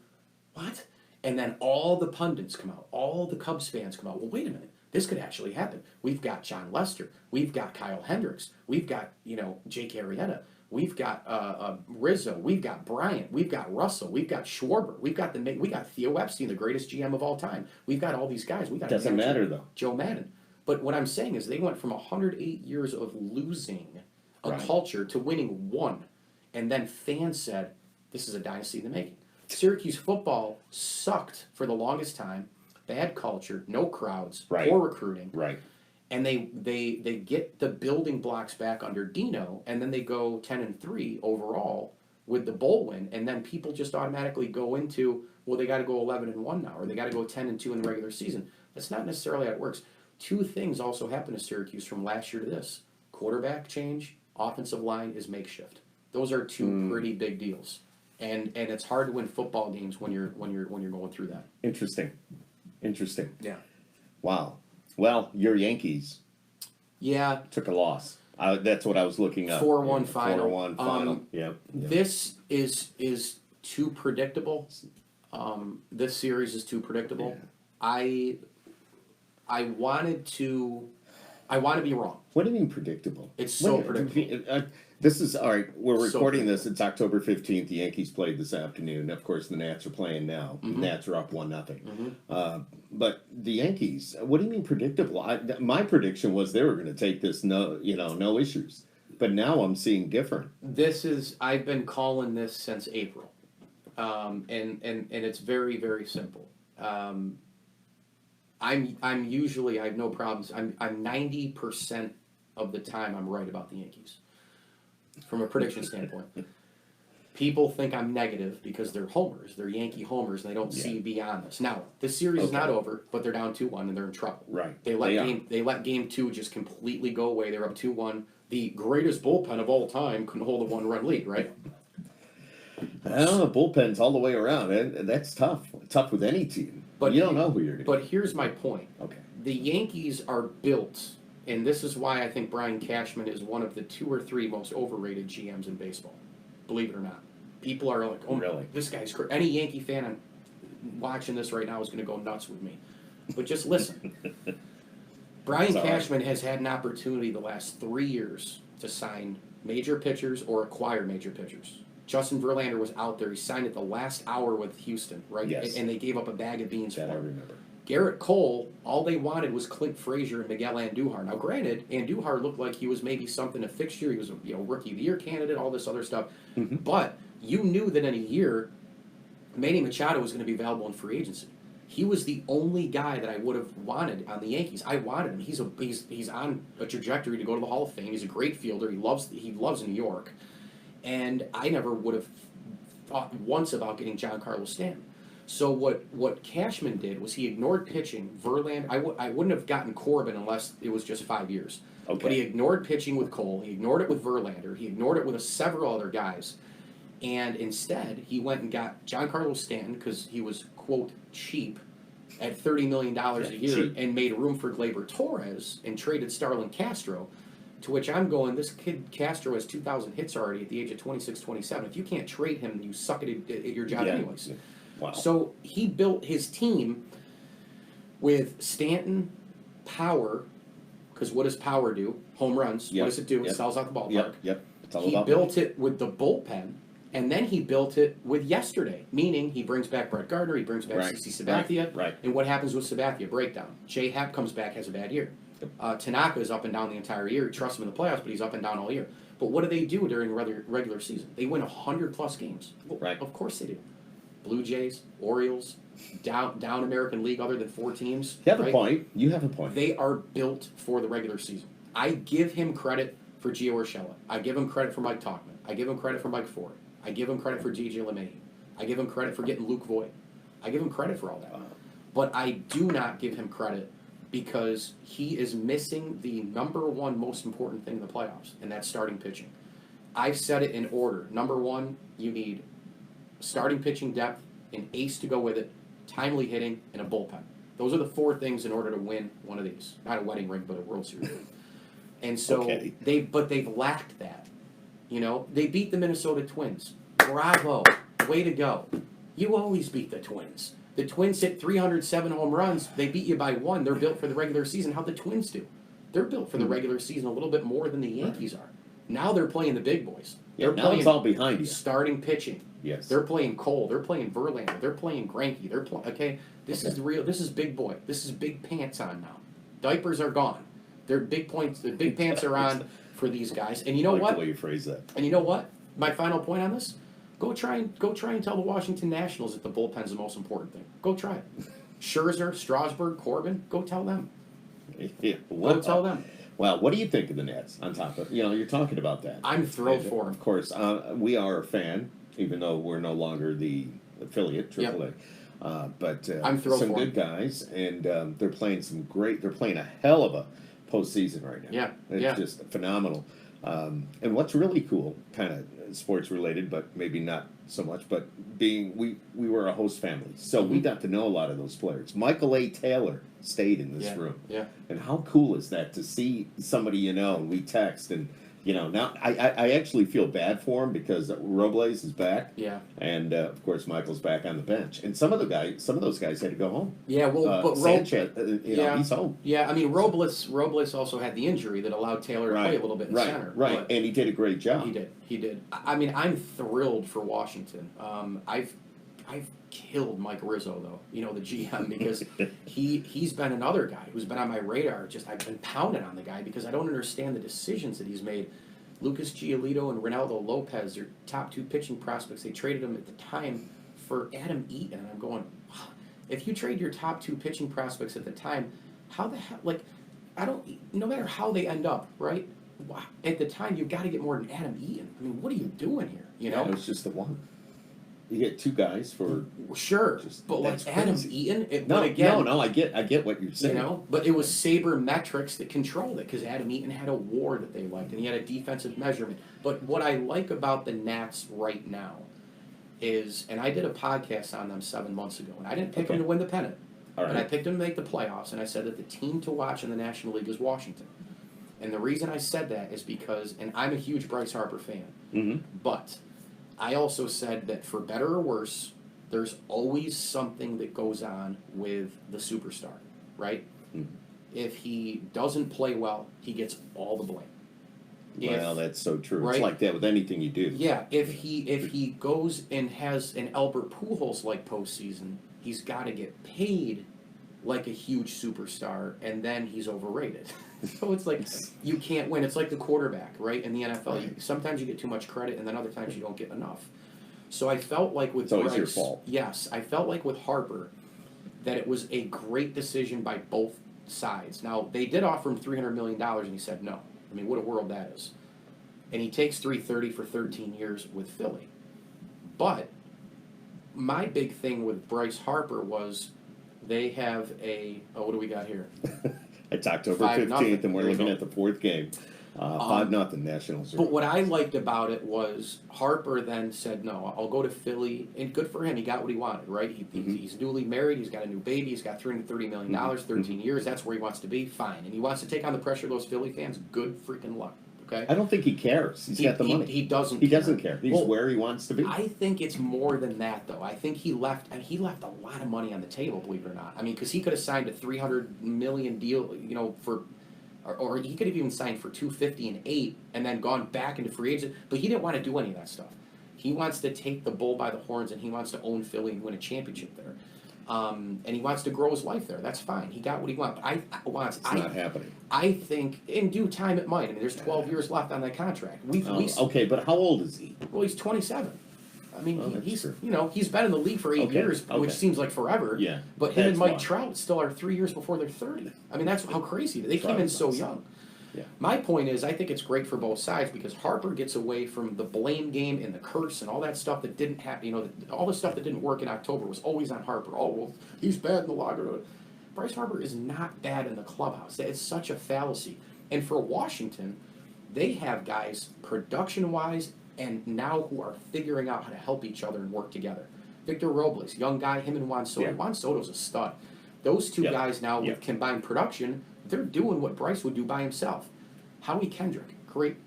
what? And then all the pundits come out. All the Cubs fans come out. Well, wait a minute. This could actually happen. We've got John Lester. We've got Kyle Hendricks. We've got, Jake Arrieta. We've got Rizzo. We've got Bryant. We've got Russell. We've got Schwarber. We got Theo Epstein, the greatest GM of all time. We've got all these guys. We got Doesn't matter though. Joe Madden. But what I'm saying is they went from 108 years of losing a culture to winning one, and then fans said, "This is a dynasty in the making." Syracuse football sucked for the longest time. Bad culture, no crowds, poor recruiting. Right. And they get the building blocks back under Dino, and then they go 10-3 overall with the bowl win, and then people just automatically go into, well, they got to go 11-1 now, or they got to go 10-2 in the regular season. That's not necessarily how it works. Two things also happened to Syracuse from last year to this: quarterback change, offensive line is makeshift. Those are two pretty big deals, and it's hard to win football games when you're going through that. Interesting. Yeah. Wow. Well, your Yankees took a loss. That's what I was looking up. 4-1 final. 4-1 final. Yep. This is too predictable. This series is too predictable. Yeah. I want to be wrong. What do you mean predictable? It's so predictable. This is all right. We're recording So this. It's October 15th. The Yankees played this afternoon. Of course, the Nats are playing now. The Nats are up 1-0. But the Yankees. What do you mean predictable? My prediction was they were going to take this no issues. But now I'm seeing different. I've been calling this since April, and it's very, very simple. I'm usually, I have no problems. I'm 90% of the time I'm right about the Yankees from a prediction standpoint. People think I'm negative because they're homers. They're Yankee homers, and they don't see beyond this. Now, this series is not over, but they're down 2-1, and they're in trouble. Right. They let game 2 just completely go away. They're up 2-1. The greatest bullpen of all time couldn't hold a 1-run lead, right? I don't know. Bullpens all the way around. And that's tough. Tough with any team. But you don't know who you're going to But here's my point. Okay. The Yankees are built, and this is why I think Brian Cashman is one of the 2 or 3 most overrated GMs in baseball. Believe it or not. People are like, oh, really? This guy's crazy. Any Yankee fan watching this right now is going to go nuts with me. But just listen. Brian Cashman has had an opportunity the last 3 years to sign major pitchers or acquire major pitchers. Justin Verlander was out there. He signed at the last hour with Houston, right? Yes. And they gave up a bag of beans for him. I remember. Garrett Cole, all they wanted was Clint Frazier and Miguel Andujar. Now, granted, Andujar looked like he was maybe something, a fixture. He was a Rookie of the Year candidate, all this other stuff. But you knew that in a year, Manny Machado was going to be available in free agency. He was the only guy that I would have wanted on the Yankees. I wanted him. He's on a trajectory to go to the Hall of Fame. He's a great fielder. He loves New York. And I never would have thought once about getting Giancarlo Stanton. So what Cashman did was he ignored pitching. Verlander, I wouldn't have gotten Corbin unless it was just 5 years. Okay. But he ignored pitching with Cole. He ignored it with Verlander. He ignored it with several other guys. And instead, he went and got Giancarlo Stanton because he was, quote, cheap at $30 million a year and made room for Gleyber Torres and traded Starlin Castro. To which I'm going, this kid Castro has 2,000 hits already at the age of 26, 27. If you can't trade him, you suck at your job anyways. Yeah. Wow. So he built his team with Stanton, power, because what does power do? Home runs. What does it do? It sells out the ballpark. It's all He about built it with the bullpen, and then he built it with yesterday, meaning he brings back Brett Gardner, he brings back CC Sabathia, and what happens with Sabathia? Breakdown. Jay Happ comes back, has a bad year. Tanaka is up and down the entire year. He trusts him in the playoffs, but he's up and down all year. But what do they do during regular season? They win 100-plus games. Well, of course they do. Blue Jays, Orioles, down American League other than 4 teams. You have a point. You have a point. They are built for the regular season. I give him credit for Gio Urshela. I give him credit for Mike Tauchman. I give him credit for Mike Ford. I give him credit for DJ LeMahieu. I give him credit for getting Luke Voigt. I give him credit for all that. But I do not give him credit because he is missing the number one most important thing in the playoffs, and that's starting pitching. I've said it in order. Number one, you need starting pitching depth, an ace to go with it, timely hitting, and a bullpen. Those are the 4 things in order to win one of these. Not a wedding ring, but a World Series ring. And so they've lacked that. They beat the Minnesota Twins. Bravo. Way to go. You always beat the Twins. The Twins hit 307 home runs. They beat you by 1. They're built for the regular season. How'd the Twins do? They're built for the regular season a little bit more than the Yankees are. Now they're playing the big boys. Yeah, They're now playing it's all behind you. starting pitching. Yes. They're playing Cole. They're playing Verlander. They're playing Greinke. They're okay. This is the real. This is big boy. This is big pants on now. Diapers are gone. They're big points. The big pants are on for these guys. And you know I like what? the way you phrase that. And you know what? My final point on this: go try and tell the Washington Nationals that the bullpen's the most important thing. Go try it. Scherzer, Strasburg, Corbin. Go tell them. Yeah. Go tell them. Well, what do you think of the Nats? On top of you're talking about that. I'm thrilled for them. Of course, we are a fan, even though we're no longer the affiliate AAA. But I'm thrilled some for good them. guys, and they're playing some great. They're playing a hell of a postseason right now. Yeah, It's just phenomenal. And what's really cool, kind of sports related, but maybe not so much, but we were a host family, so we got to know a lot of those players. Michael A. Taylor stayed in this room. Yeah. And how cool is that to see somebody and we text and now I actually feel bad for him because Robles is back. Yeah. And of course Michael's back on the bench. And some of those guys had to go home. Yeah, well, but Sanchez, he's home. Yeah, I mean Robles also had the injury that allowed Taylor to play a little bit in center. Right, But and he did a great job. He did. I mean, I'm thrilled for Washington. I've killed Mike Rizzo though, the GM, because he's been another guy who's been on my radar. I've been pounding on the guy because I don't understand the decisions that he's made. Lucas Giolito and Ronaldo Lopez are top 2 pitching prospects. They traded him at the time for Adam Eaton, and I'm going, if you trade your top 2 pitching prospects at the time, how the hell? No matter how they end up, right? At the time, you've got to get more than Adam Eaton. I mean, what are you doing here? Yeah, it was just the one. You get 2 guys for sure, but that's Adam crazy. Eaton. I get what you're saying. But it was sabermetrics that controlled it because Adam Eaton had a WAR that they liked and he had a defensive measurement. But what I like about the Nats right now is, and I did a podcast on them 7 months ago, and I didn't pick them to win the pennant, but I picked them to make the playoffs, and I said that the team to watch in the National League is Washington. And the reason I said that is because, and I'm a huge Bryce Harper fan, but I also said that for better or worse, there's always something that goes on with the superstar, right? If he doesn't play well, he gets all the blame. Well, that's so true. Right? It's like that with anything you do. Yeah, if he goes and has an Albert Pujols like postseason, he's got to get paid like a huge superstar, and then he's overrated. So it's like you can't win. It's like the quarterback, right? In the NFL, sometimes you get too much credit, and then other times you don't get enough. So I felt like with it's always Bryce, your fault. Yes, I felt like with Harper that it was a great decision by both sides. Now they did offer him $300 million, and he said no. I mean, what a world that is. And he takes $330 for 13 years with Philly. But my big thing with Bryce Harper was they have what do we got here? It's October 5-0. 15th, and we're There you looking go. at the 4th game. 5-0 Nationals. But what I liked about it was Harper then said, no, I'll go to Philly. And good for him. He got what he wanted, right? He's newly married. He's got a new baby. He's got $330 million, 13 years. That's where he wants to be. Fine. And he wants to take on the pressure of those Philly fans. Good freaking luck. Okay? I don't think he cares. He's got the money. He doesn't He care. doesn't care. He's where he wants to be. I think it's more than that, though. I think he left a lot of money on the table, believe it or not. I mean, because he could have signed a $300 million deal, for, or he could have even signed for $250 and $8 million and then gone back into free agent. But he didn't want to do any of that stuff. He wants to take the bull by the horns, and he wants to own Philly and win a championship there. And he wants to grow his life there. That's fine. He got what he wanted. But It's not happening. I think in due time it might. I mean, there's 12 years left on that contract. Okay, but how old is he? Well, he's 27. I mean, he's true. he's been in the league for 8 years, which seems like forever. Yeah, But him and Mike why. Trout still are 3 years before they're 30. I mean, that's how crazy they came in so young. Yeah. My point is, I think it's great for both sides because Harper gets away from the blame game and the curse and all that stuff that didn't happen. All the stuff that didn't work in October was always on Harper. Oh, well, he's bad in the locker room. Bryce Harper is not bad in the clubhouse. It's such a fallacy. And for Washington, they have guys production-wise and now who are figuring out how to help each other and work together. Victor Robles, young guy, him and Juan Soto. Yeah. Juan Soto's a stud. Those two guys now with combined production, they're doing what Bryce would do by himself. Howie Kendrick, great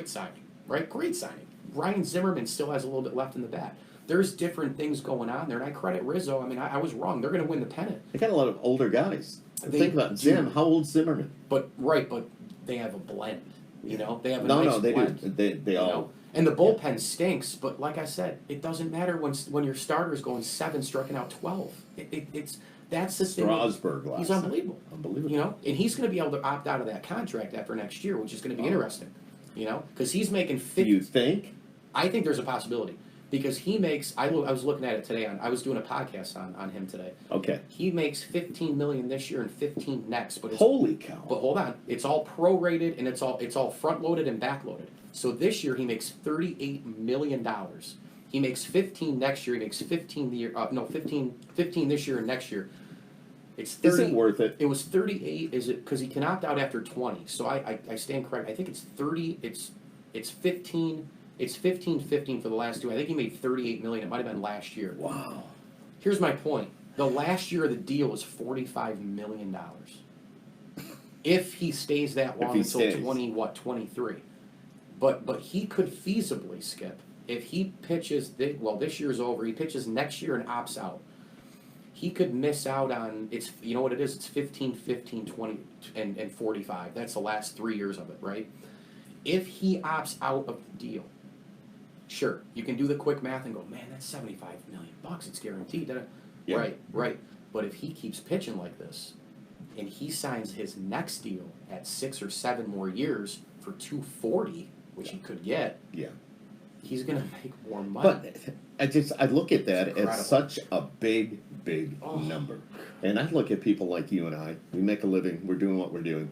signing, right? Great signing. Ryan Zimmerman still has a little bit left in the bat. There's different things going on there, and I credit Rizzo. I mean, I was wrong. They're going to win the pennant. They got a lot of older guys. They Think about Zim. How old's Zimmerman? But they have a blend. You know, they have a No, nice no, they blend, do. They you all. know? And the bullpen stinks, but like I said, it doesn't matter when your starter's going 7, striking out 12. It's that's the thing. Strasburg last He's night. unbelievable. Unbelievable. You know, and he's going to be able to opt out of that contract after next year, which is going to be Oh. interesting. You know, because he's making Do 50. you think? I think there's a possibility because he makes. I was looking at it today. I was doing a podcast on him today. Okay. He makes 15 million this year and 15 next, but it's, Holy cow. but hold on, it's all prorated and it's all front loaded and back loaded. So this year he makes $38 million. He makes 15 next year. He makes 15 the year. 15 this year and next year. It's 30. Is it worth it? It was 38. Is it because he can opt out after 20? So I stand correct. I think it's 30. It's 15. It's 15 for the last two. I think he made 38 million. It might have been last year. Wow. Here's my point. The last year of the deal was $45 million. If he stays that long until stays. 23. But he could feasibly skip if he pitches. This year's over. He pitches next year and opts out. He could miss out on you know what it is? It's 15, 20, and 45. That's the last 3 years of it, right? If he opts out of the deal, sure, you can do the quick math and go, man, that's $75 million. It's guaranteed. Yeah. Right. But if he keeps pitching like this, and he signs his next deal at 6 or 7 more years for $240, which he could get, Yeah. he's gonna make more money. But I look at that Incredible. as such a big Oh. number. And I look at people like you and I. We make a living. We're doing what we're doing.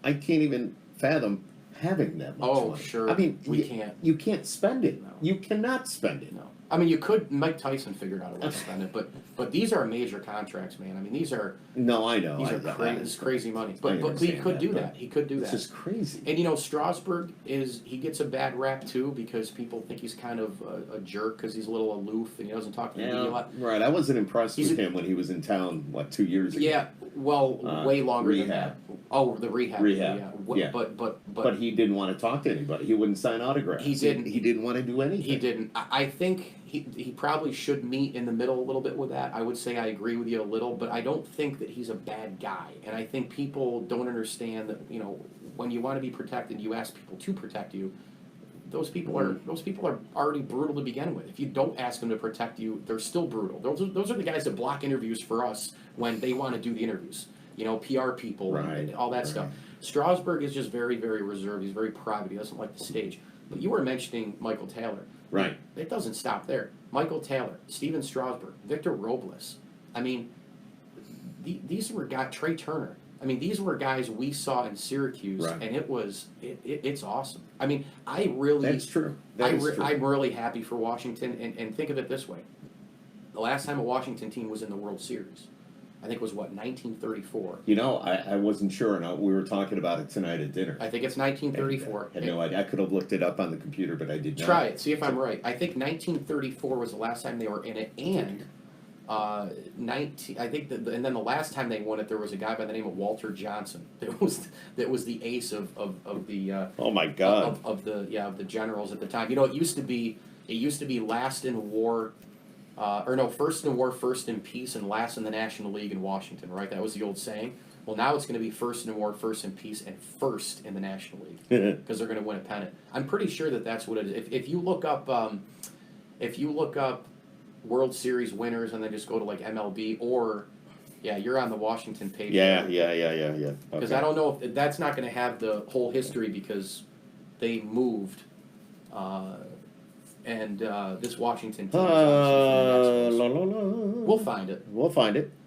I can't even fathom having that much Oh, money. sure. I mean, We can't. You can't spend it. No. You cannot spend it. No, I mean you could. Mike Tyson figured out a way to spend it, but these are major contracts, man. I mean these are No, I know. this is crazy money. But he understand could that, do but that. He could do It's that. just crazy. And you know, Strasburg he gets a bad rap too because people think he's kind of a jerk because he's a little aloof and he doesn't talk to the media a lot. Right. I wasn't impressed He's with him when he was in town, 2 years ago? Yeah, well, way longer than rehab. that. Oh, the rehab. Rehab, yeah. But he didn't want to talk to anybody. He wouldn't sign autographs. He didn't. He didn't want to do anything. he didn't. I think he probably should meet in the middle a little bit with that. I would say I agree with you a little, but I don't think that he's a bad guy. And I think people don't understand that, you know, when you want to be protected, you ask people to protect you. Those people are already brutal to begin with. If you don't ask them to protect you, they're still brutal. Those are the guys that block interviews for us when they want to do the interviews. You know, PR people and all that stuff. Strasburg is just very, very reserved. He's very private. He doesn't like the stage. But you were mentioning Michael Taylor. Right. It doesn't stop there. Michael Taylor, Steven Strasburg, Victor Robles. I mean, these were guys, Trey Turner. I mean, these were guys we saw in Syracuse, and it's awesome. I mean, That's true. That is true. I'm really happy for Washington, and think of it this way. The last time a Washington team was in the World Series, I think it was, 1934. You know, I wasn't sure, and we were talking about it tonight at dinner. I think it's 1934. I had no idea. I could have looked it up on the computer, but I did not. Try it, see if I'm right. I think 1934 was the last time they were in it, and and then the last time they won it, there was a guy by the name of Walter Johnson. That was the ace of the Oh my God. of the generals at the time. You know, it used to be last in war. First in war, first in peace, and last in the National League in Washington, right? That was the old saying. Well, now it's going to be first in war, first in peace, and first in the National League because they're going to win a pennant. I'm pretty sure that's what it is. If you look up, World Series winners and then just go to like MLB or, you're on the Washington page. Yeah. Because Okay. I don't know if that's not going to have the whole history because they moved. And this Washington team is obviously from the Expos. We'll find it.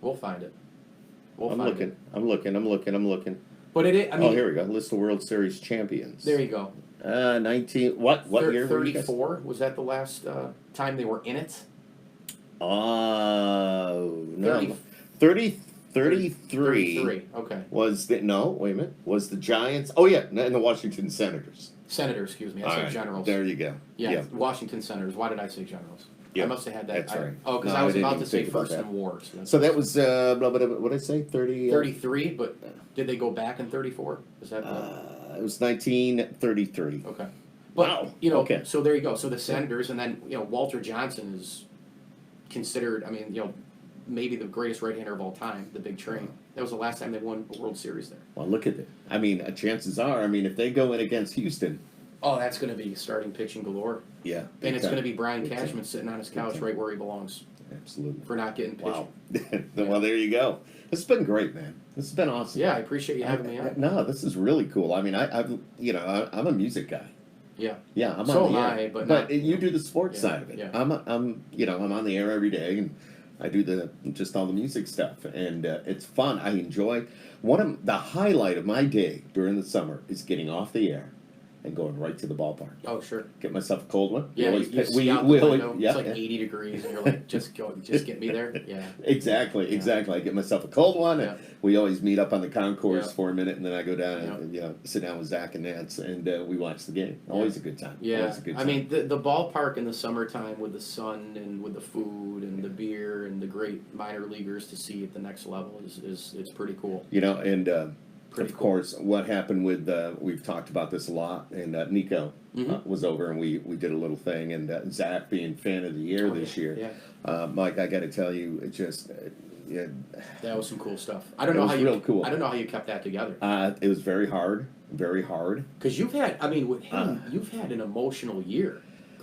We'll find it. I'm looking. But I mean, here we go. List of World Series champions. there you go. 19. What year? were you guys? 34 was that the last time they were in it? No. 33 33. Okay. was the was the Giants. Oh yeah, and the Washington Senators. Senators, excuse me. I All said right, Generals. There you go. Yeah, Washington Senators. Why did I say Generals? Yeah, I must have had that. that's right. Oh, because No, I was I didn't about even to say think about first that. in war. So that was what did I say? 30. 33, but did they go back in 34? Is that It was 1933. okay? But, Wow. You know, Okay. so there you go. So the Senators, and then Walter Johnson is considered. I mean, maybe the greatest right-hander of all time, the Big Train. That was the last time they won a World Series there. Well, look at it. I mean, chances are, I mean, if they go in against Houston, Oh, that's going to be starting pitching galore. yeah, And it's time. going to be Brian Cashman sitting on his couch right where he belongs Absolutely. for not getting pitched. Wow. Well, there you go. This has been great, man. This has been awesome. Yeah, I appreciate you having me on. No, this is really cool. I mean, I'm I'm a music guy. Yeah. Yeah, I'm So on the am air. I, but but not- you do the sports Yeah, side of it. yeah. I'm on the air every day, and I do just all the music stuff, and it's fun. I enjoy. One of the highlight of my day during the summer is getting off the air and going right to the ballpark. Oh, sure. Get myself a cold one. Yeah, always you pick- see out the window, yeah, it's like yeah. 80 degrees, and you're like, just get me there. Yeah. Exactly, exactly. I get myself a cold one. Yeah. And we always meet up on the concourse Yeah. for a minute, and then I go down Yeah. and sit down with Zach and Nance, and we watch the game. Always a good time. Yeah, Always a good time. I mean the ballpark in the summertime with the sun and with the food and the beer and the great minor leaguers to see at the next level is it's pretty cool. And Pretty of cool. course, what happened with we've talked about this a lot, and Nico Mm-hmm. was over, and we did a little thing, and Zach being fan of the year Oh, this yeah, year. yeah. Mike, I got to tell you, it just yeah, That was some cool stuff. I don't It know was how you real cool. I don't know how you kept that together. it was very hard, very hard. Because you've had, I mean, with him, you've had an emotional year.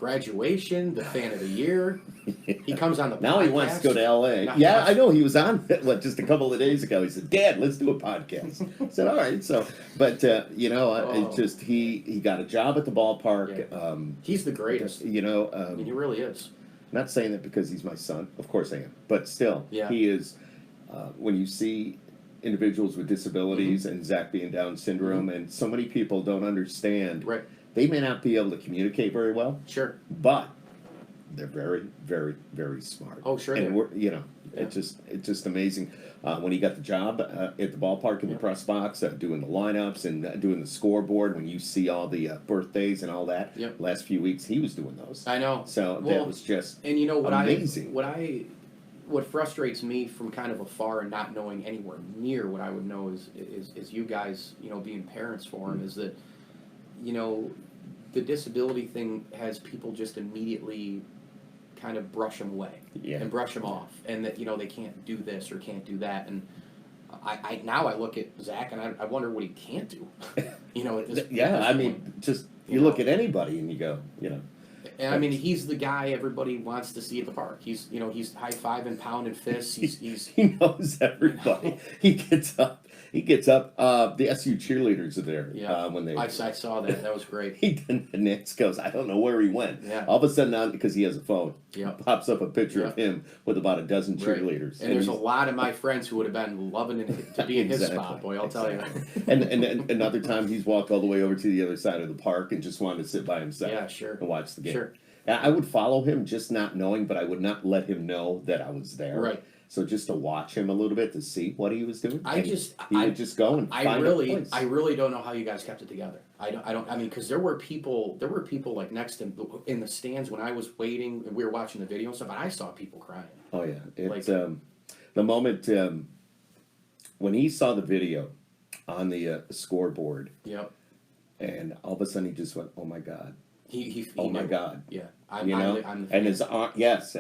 Graduation, the fan of the year. He comes on the Now he wants to go to podcast. L.A. Now he Yeah, wants- I know. He was on just a couple of days ago. He said, "Dad, let's do a podcast." I said, "All right." So, but it's just he got a job at the ballpark. Yeah. He's the greatest. I mean, he really is. Not saying that because he's my son. Of course I am. But still, Yeah. he is. When you see individuals with disabilities and Zach being Down syndrome, and so many people don't understand. Right. They may not be able to communicate very well, Sure. but they're very, very, very smart. Oh, sure And they are. we're, Yeah. it's just amazing. When he got the job at the ballpark in the Yeah. press box, doing the lineups and doing the scoreboard, when you see all the birthdays and all that, Yep. last few weeks he was doing those. I know. So Well, that was just And you know what amazing. what frustrates me from kind of afar and not knowing anywhere near what I would know is you guys, being parents for him, is that, the disability thing has people just immediately kind of brush him away Yeah. and brush him off, and that they can't do this or can't do that, and I now I look at Zach and I wonder what he can't do. At this, Yeah, at this I point. mean, just You you know. look at anybody and you go, And I mean, he's the guy everybody wants to see at the park. He's high-fiving, pounding fists. He's he knows everybody. He gets up. He gets up. The SU cheerleaders are there when they. I saw that. That was great. He then the next goes. I don't know where he went. Yeah. All of a sudden, because he has a phone, Yeah. pops up a picture of him with about a dozen Right. cheerleaders. And there's a he's- lot of my friends who would have been loving it to be in his Exactly. spot, boy. I'll tell you. and another time he's walked all the way over to the other side of the park and just wanted to sit by himself. Yeah, sure. And watch the game. Sure. I would follow him, just not knowing, but I would not let him know that I was there. Right. So just to watch him a little bit to see what he was doing. I And just- he I- would just go and I find a place. really don't know how you guys kept it together. I mean, because there were people like next to in the stands when I was waiting and we were watching the video and stuff, and I saw people crying. Oh yeah, it's Like- the moment when he saw the video on the scoreboard, Yep. and all of a sudden he just went, "Oh my God! He Oh my knew. God!" Yeah. I'm You know, the and fan.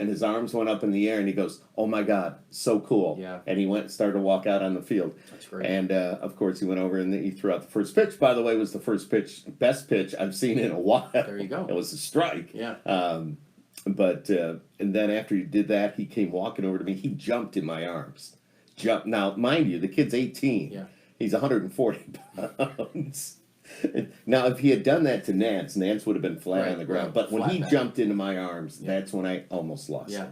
his arms went up in the air, and he goes, "Oh my God, so cool!" Yeah. And he went and started to walk out on the field. That's great. And of course, he went over and he threw out the first pitch. By the way, was the first pitch, best pitch I've seen in a while. There you go. It was a strike. Yeah. But and then after he did that, he came walking over to me. He jumped in my arms. Jumped. Now, mind you, the kid's 18. Yeah. He's 140 pounds. Now, if he had done that to Nance would have been flat Right, on the ground. right. But when Flat he back. jumped into my arms, that's when I almost lost Yeah. it.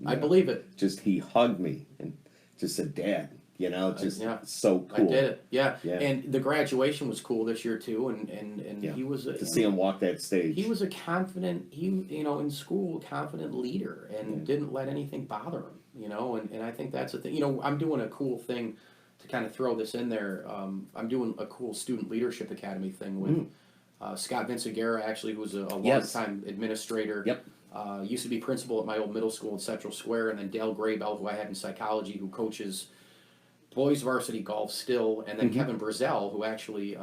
I believe it. Just he hugged me and just said, "Dad," just yeah. so cool. I did it. Yeah. Yeah. And the graduation was cool this year too. And Yeah. he was To see him walk that stage. he was a confident in school confident leader and didn't let anything bother him. And I think that's a thing. I'm doing a cool thing to kind of throw this in there. I'm doing a cool student leadership academy thing with Scott Vinciguerra, actually, who's a Yes. longtime administrator. Yep. Used to be principal at my old middle school in Central Square, and then Dale Graybell, who I had in psychology, who coaches boys varsity golf still, and then Kevin Brazel, who actually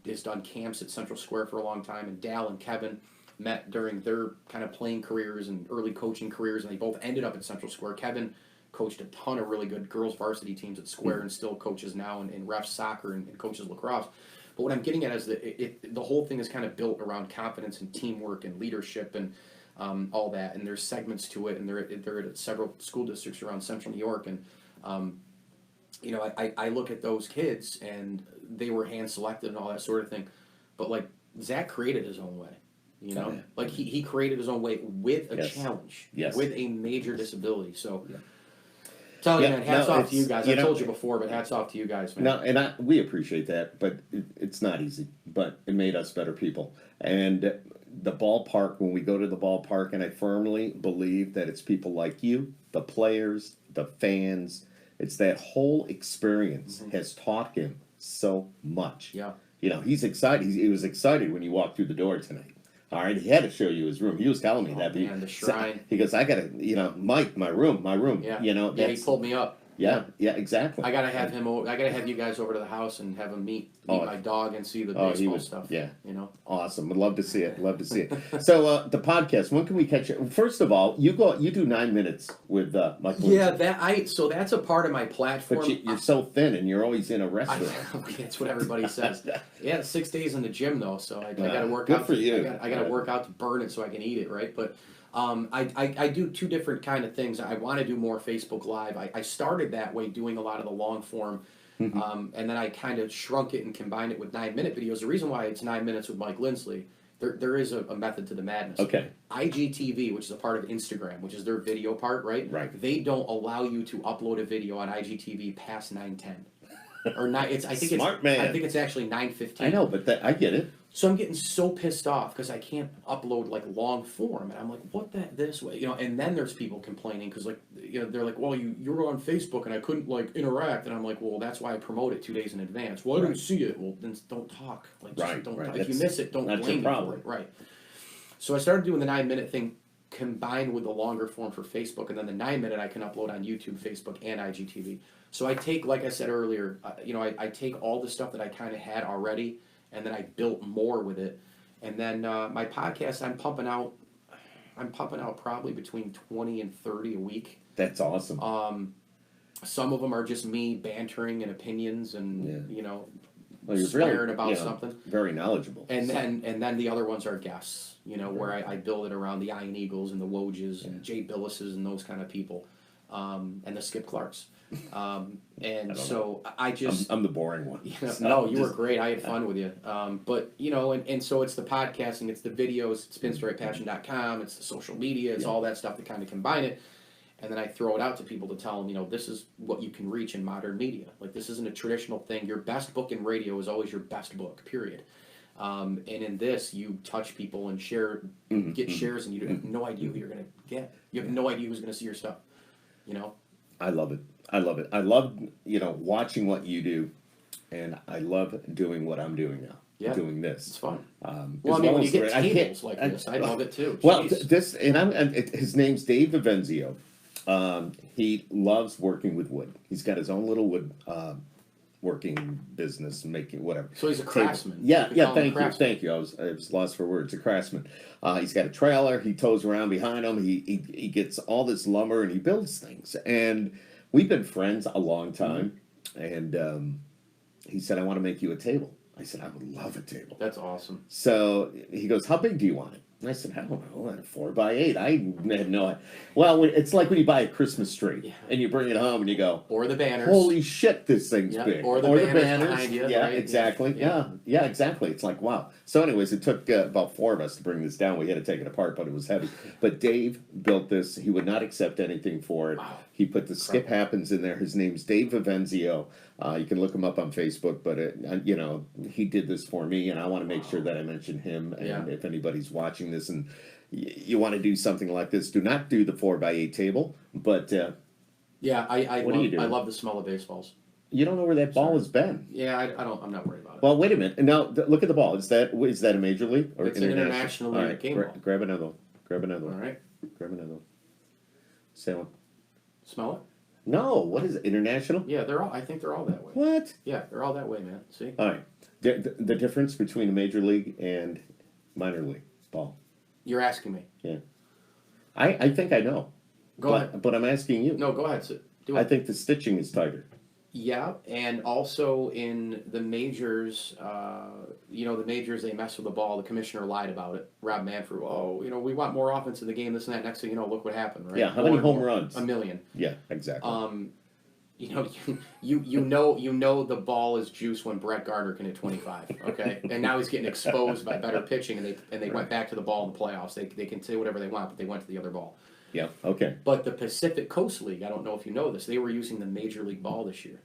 has done camps at Central Square for a long time, and Dal and Kevin met during their kind of playing careers and early coaching careers, and they both ended up at Central Square. Kevin coached a ton of really good girls varsity teams at Square, and still coaches now and refs soccer and coaches lacrosse. But what I'm getting at is that the whole thing is kind of built around confidence and teamwork and leadership and all that. And there's segments to it, and they're at several school districts around Central New York. And you know, I look at those kids, and they were hand selected and all that sort of thing. But like Zach created his own way. You know, like he created his own way with a challenge, with a major disability. So, tell you, man, hats off to you guys. I told you before, but hats off to you guys, man. No, and we appreciate that, but it's not easy. But it made us better people. And the ballpark, when we go to the ballpark, and I firmly believe that it's people like you, the players, the fans. It's that whole experience has taught him so much. Yeah. You know, he's excited. He was excited when you walked through the door tonight. All right, he had to show you his room. He was telling me that. Man, the shrine. He goes, I gotta, you know, Mike, my room. Yeah. You know, he pulled me up. Yeah, exactly. I gotta have him. I gotta have you guys over to the house and have him meet my dog and see the baseball stuff. Yeah, you know, awesome. Would love to see it. Love to see it. So the podcast. When can we catch it? First of all, you do 9 minutes with Michael. Yeah, so that's a part of my platform. But you're so thin, and you're always in a restaurant. Okay, that's what everybody says. Yeah, 6 days in the gym though, so I gotta work good out. For you. I gotta work out to burn it so I can eat it, right? But. I do two different kind of things. I want to do more Facebook Live. I started that way, doing a lot of the long form, and then I kind of shrunk it and combined it with 9-minute videos. The reason why it's 9 minutes with Mike Lindsley, there is a method to the madness. Okay. IGTV, which is a part of Instagram, which is their video part, right? Right. They don't allow you to upload a video on IGTV past 9:10. Or 9. I think Smart man. I think it's actually 9:15. I know, but I get it. So I'm getting so pissed off because I can't upload like long form, and I'm like, what this way, you know? And then there's people complaining because like, you know, they're like, well, you're on Facebook and I couldn't like interact, and I'm like, well, that's why I promote it 2 days in advance. Well, I didn't see it. Well, then don't talk. Like, just don't talk. If you miss it, don't blame me for it. Right. So I started doing the 9-minute thing combined with the longer form for Facebook, and then the 9-minute I can upload on YouTube, Facebook, and IGTV. So I take, like I said earlier, you know, I take all the stuff that I kind of had already, and then I built more with it. And then my podcast, I'm pumping out probably between 20 and 30 a week. That's awesome. Some of them are just me bantering and opinions and you know, you're swearing really, about something. Very knowledgeable. And then the other ones are guests, you know, where I build it around the Iron Eagles and the Wojs and Jay Billises and those kind of people, and the Skip Clarks. And so I just I'm the boring one. You know, no, you were great. I had fun with you. But you know, and so it's the podcasting, it's the videos, it's spinstrightpassion.com, it's the social media, it's all that stuff to kind of combine it. And then I throw it out to people to tell them, you know, this is what you can reach in modern media. Like, this isn't a traditional thing. Your best book in radio is always your best book, period. And in this, you touch people and share, get shares, and you have no idea who you're going to get. You have no idea who's going to see your stuff, you know? I love it. I love it. I love, you know, watching what you do, and I love doing what I'm doing now. Yeah, doing this. It's fun. Well, I mean, when you get tables like this, I love it too. Well, his name's Dave Vivenzio. He loves working with wood. He's got his own little wood working business and making whatever. So he's a craftsman. Yeah. Thank you. I was lost for words. A craftsman. He's got a trailer. He tows around behind him. He gets all this lumber and he builds things. And we've been friends a long time. And he said, I want to make you a table. I said, I would love a table. That's awesome. So he goes, how big do you want it? And I said, I don't know, 4x8. I had no idea. Well, it's like when you buy a Christmas tree and you bring it home and you go, or the banners. Holy shit, this thing's big. Or the banners behind you. Yeah, right? exactly. Yeah, exactly. It's like, wow. So anyways, it took about 4 of us to bring this down. We had to take it apart, but it was heavy. But Dave built this. He would not accept anything for it. Wow. He put the SkiP HappEns in there. His name's Dave Vivenzio. You can look him up on Facebook, but you know, he did this for me, and I want to make sure that I mention him. And if anybody's watching this and you want to do something like this, do not do the 4x8 table. But I I love the smell of baseballs. You don't know where that ball has been. Yeah, I'm not worried about it. Well, wait a minute. Now look at the ball. Is that a major league or it's international? All right, game ball. grab another one. Grab another one. All right. Grab another one. Say one. Smell it? No. What is it? International? Yeah, I think they're all that way. What? Yeah, they're all that way, man. See? All right. The difference between a major league and minor league ball. You're asking me. Yeah. I think I know. Go ahead. But I'm asking you. No, go ahead. Do I it. think the stitching is tighter. Yeah, and also in the majors, the majors, they mess with the ball. The commissioner lied about it. Rob Manfred, we want more offense in the game, this and that. Next thing you know, look what happened, right? Yeah, how many home runs? 1 million. Yeah, exactly. You know the ball is juice when Brett Gardner can hit 25. Okay, and now he's getting exposed by better pitching, and they went back to the ball in the playoffs. They can say whatever they want, but they went to the other ball. Yeah, okay. But the Pacific Coast League, I don't know if you know this, they were using the Major League ball this year.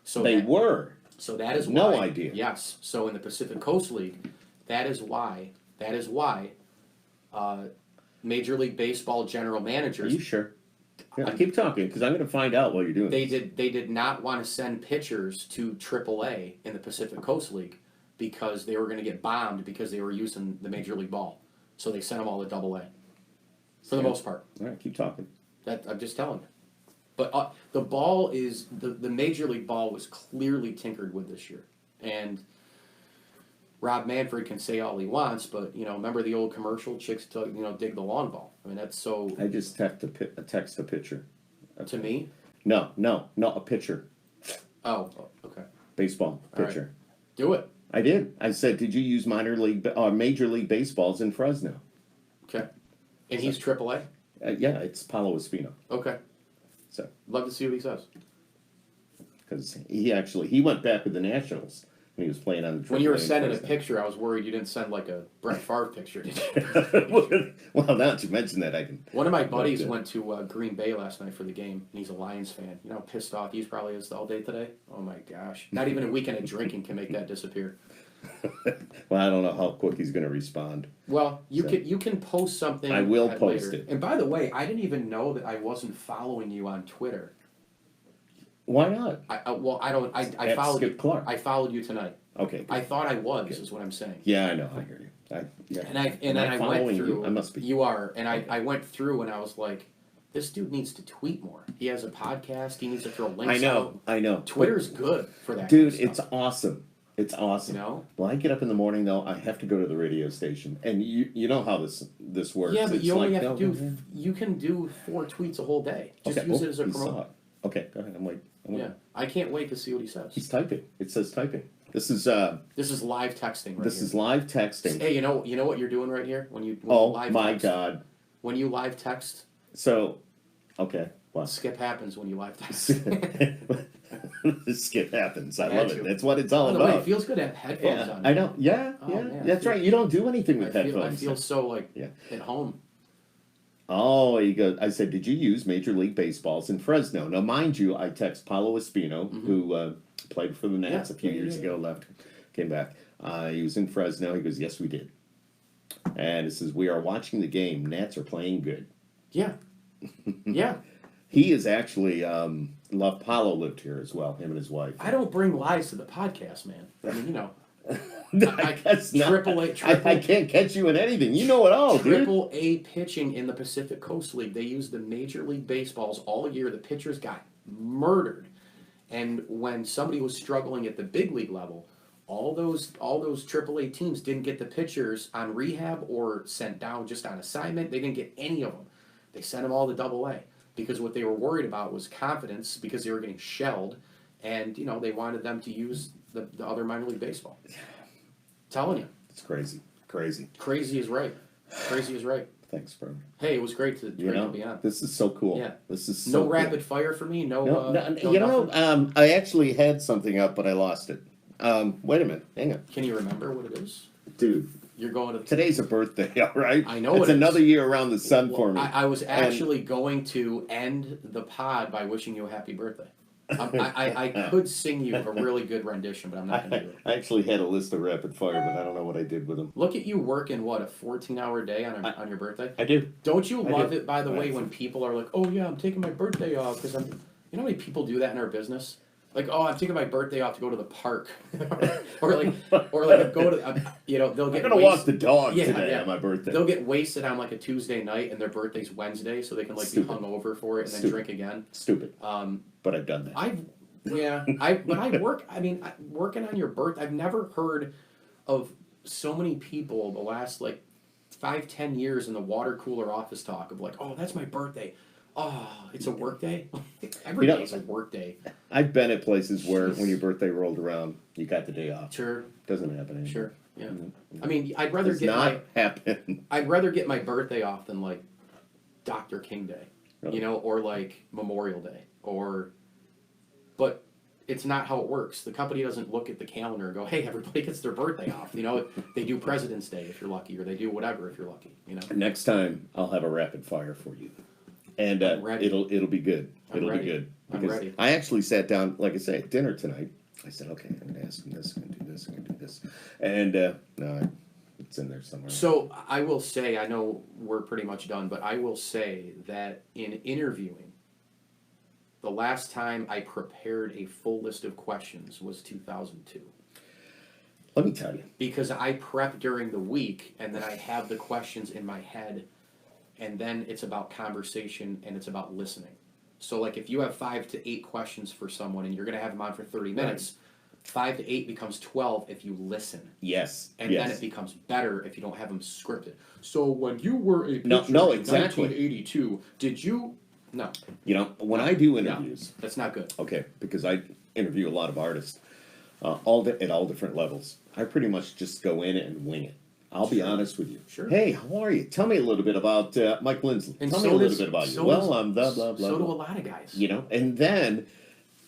So They were. So that is why. No idea. Yes. So in the Pacific Coast League, that is why Major League Baseball general Are managers you sure? Yeah, keep talking, because I'm going to find out while you're doing they this. did not want to send pitchers to AAA in the Pacific Coast League because they were going to get bombed because they were using the Major League ball. So they sent them all to AA. For the most part. All right, keep talking. That I'm just telling you. But the ball is the Major League ball was clearly tinkered with this year, and Rob Manfred can say all he wants, but remember the old commercial, chicks dig the long ball. I mean that's so. I just text a pitcher. To me. No, a pitcher. Oh, okay. Baseball pitcher. Right. Do it. I did. I said, did you use Major League Baseballs in Fresno? Okay. And he's AAA? Yeah, it's Paulo Espino. Okay. So, love to see what he says. Because he went back with the Nationals when he was playing on the AAA. When you were sending a picture, I was worried you didn't send like a Brett Favre picture, did you? Well, now that you mention that, I can. One of my buddies went to Green Bay last night for the game, and he's a Lions fan. You know how pissed off he probably is all day today? Oh my gosh. Not even a weekend of drinking can make that disappear. Well, I don't know how quick he's going to respond. Well, you can post something. I will post later. it. And by the way, I didn't even know that I wasn't following you on Twitter. Why not? I followed Skip you. Clark. I followed you tonight. Okay. Good. I thought I was, is what I'm saying. Yeah, I know. I hear you. Yeah. And then I went through. You? I must be. You are, and I went through, and I was like, this dude needs to tweet more. He has a podcast. He needs to throw links. I know. Twitter's good for that. Dude, kind of it's stuff. awesome. It's awesome. You know? When I get up in the morning, though, I have to go to the radio station, and you know how this works. Yeah, but it's you only like, have to do. You can do 4 tweets a whole day. Just use it as a promote. Okay, go ahead. I'm waiting. Yeah, I can't wait to see what he says. He's typing. It says typing. This is live texting. This is live texting. Hey, you know what you're doing right here when you Oh my text? God! When you live text. So, okay, what? SkiP happens when you live text. SkiP happens. I love it. That's what it's all By the about. way, it feels good to have headphones on. I know. Yeah, Oh, yeah. man, That's right. You don't do anything with headphones. I feel so at home. Oh, you go. I said, did you use Major League Baseballs in Fresno? Now, mind you, I text Paulo Espino, who played for the Nats a few years ago, left, came back. He was in Fresno. He goes, yes, we did. And it says, we are watching the game. Nats are playing good. Yeah. Yeah. He is actually, Paulo lived here as well, him and his wife. I don't bring lies to the podcast, man. I mean, I guess not. Triple I can't catch you in anything. You know it all, dude. AAA pitching in the Pacific Coast League. They used the Major League Baseballs all year. The pitchers got murdered. And when somebody was struggling at the big league level, all those AAA teams didn't get the pitchers on rehab or sent down just on assignment. They didn't get any of them. They sent them all to AA because what they were worried about was confidence because they were getting shelled, and they wanted them to use the other minor league baseball. Telling you. It's crazy. Crazy. Crazy is right. Crazy is right. Thanks, bro. Hey, it was great to be on. This is so cool. Yeah. This is so no cool. rapid fire for me. No. I actually had something up, but I lost it. Wait a minute. Hang on. Can you remember what it is? Dude. You're going to... Today's a birthday, all right? I know it's another year around the sun for me. I was actually going to end the pod by wishing you a happy birthday. I could sing you a really good rendition, but I'm not going to do it. I actually had a list of rapid fire, but I don't know what I did with them. Look at you working, a 14-hour day on your birthday? I do. Don't you love it, by the way, when people are like, oh, yeah, I'm taking my birthday off because I'm... You know how many people do that in our business? Like, oh, I'm taking my birthday off to go to the park, or go to, they'll get. I'm gonna walk the dog today on my birthday. They'll get wasted on like a Tuesday night, and their birthday's Wednesday, so they can be hungover for it and then drink again. Stupid. But I've done that. I work. I mean, working on your birthday. I've never heard of so many people the last 5-10 years in the water cooler office talk of like, oh, that's my birthday. Oh, it's a work day? Every day is a work day. I've been at places where when your birthday rolled around, you got the day off. Sure. Doesn't happen anymore. Sure. Yeah. No, I mean, I'd rather does get not happen. I'd rather get my birthday off than like Dr. King Day, Really? you know, or like Memorial Day, but it's not how it works. The company doesn't look at the calendar and go, "Hey, everybody gets their birthday off." You know, they do President's Day if you're lucky, or they do whatever if you're lucky. You know. Next time, I'll have a rapid fire for you, and I'm ready. it'll be good. I'm It'll ready. be good I'm because ready. I actually sat down, like I say, at dinner tonight. I said, "Okay, I'm going to ask him this, I'm going to do this, I'm going to do this," and no, it's in there somewhere. So I will say, I know we're pretty much done, but I will say that in interviewing, the last time I prepared a full list of questions was 2002. Let me tell you. Because I prep during the week, and then I have the questions in my head, and then it's about conversation and it's about listening. So like if you have 5 to 8 questions for someone and you're going to have them on for 30 minutes, 5 to 8 becomes 12 if you listen. Yes. And yes. then it becomes better if you don't have them scripted. So when you were a pitcher No, in exactly. 1982, did you? No. You know, when I do interviews, That's not good. okay, because I interview a lot of artists, at all different levels. I pretty much just go in and wing it. I'll be honest with you. Sure. Hey, how are you? Tell me a little bit about Mike Lindsley. And Tell so me a little does- bit about you. so Well, does- I'm blah blah blah. So do blah. a lot of guys. You know, and then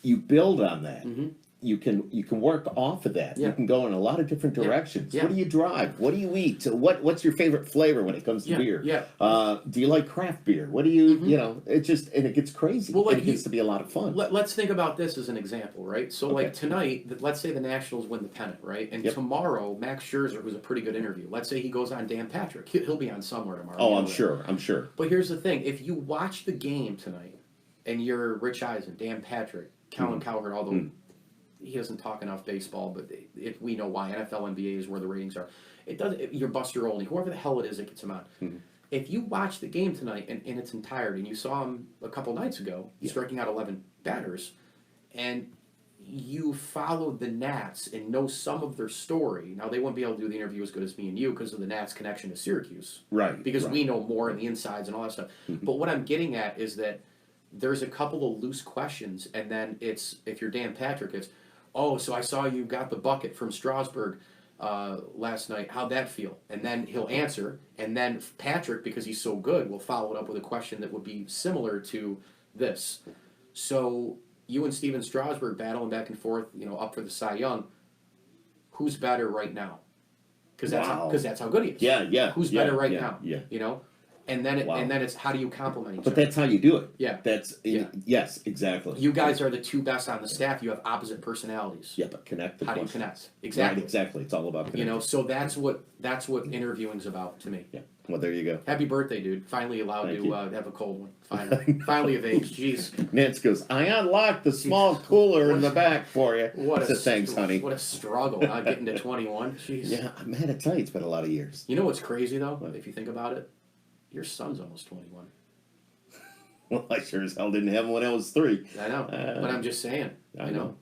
you build on that. Mhm. You can work off of that. Yeah. You can go in a lot of different Yeah. directions. Yeah. What do you drive? What do you eat? What's your favorite flavor when it comes to Yeah, beer? yeah. Do you like craft beer? What do you Mhm. you know? It just and it gets crazy. Well, like and it gets to be a lot of fun. Let's think about this as an example, right? So, like Okay. tonight, let's say the Nationals win the pennant, right? And Yep. tomorrow, Max Scherzer, who's a pretty good interview, let's say he goes on Dan Patrick. He'll be on somewhere tomorrow. Oh, you know I'm that. sure. I'm sure. But here's the thing: if you watch the game tonight, and you're Rich Eisen, Dan Patrick, Colin Cowherd, although he doesn't talk enough baseball, but if we know why, NFL, NBA is where the ratings are. It does. You're Buster Olney, whoever the hell it is that gets him on. If you watch the game tonight in its entirety, and you saw him a couple nights ago striking out 11 batters, and you followed the Nats and know some of their story. Now they wouldn't be able to do the interview as good as me and you because of the Nats connection to Syracuse. Right. Because right. we know more in the insides and all that stuff. But what I'm getting at is that there's a couple of loose questions, and then it's, if you're Dan Patrick, it's, oh, so I saw you got the bucket from Strasburg last night. How'd that feel? And then he'll answer, and then Patrick, because he's so good, will follow it up with a question that would be similar to this. So you and Steven Strasburg battling back and forth, you know, up for the Cy Young. Who's better right now? Because that's how good he is. Yeah. Who's yeah, better right yeah, now? Yeah. You know, and then it's how do you compliment each But other? that's how you do it. Yeah. Yeah. Yes, exactly. You guys are the two best on the staff. You have opposite personalities. Yeah, but connect the How do you question. connect? Exactly. Right, exactly. It's all about connecting. You know, so that's what interviewing's about to me. Yeah. Well, there you go. Happy birthday, dude! Finally allowed Thank to you. Have a cold one. Finally of age. Jeez. Nance goes, I unlocked the small cooler in the back for you. What I said, thanks, honey. What a struggle, huh? Getting to 21. Jeez. Yeah, I'm mad to tell you, it's been a lot of years. You know what's crazy though? If you think about it, your son's almost 21. Well, I sure as hell didn't have one when I was 3. I know, but I'm just saying. I know.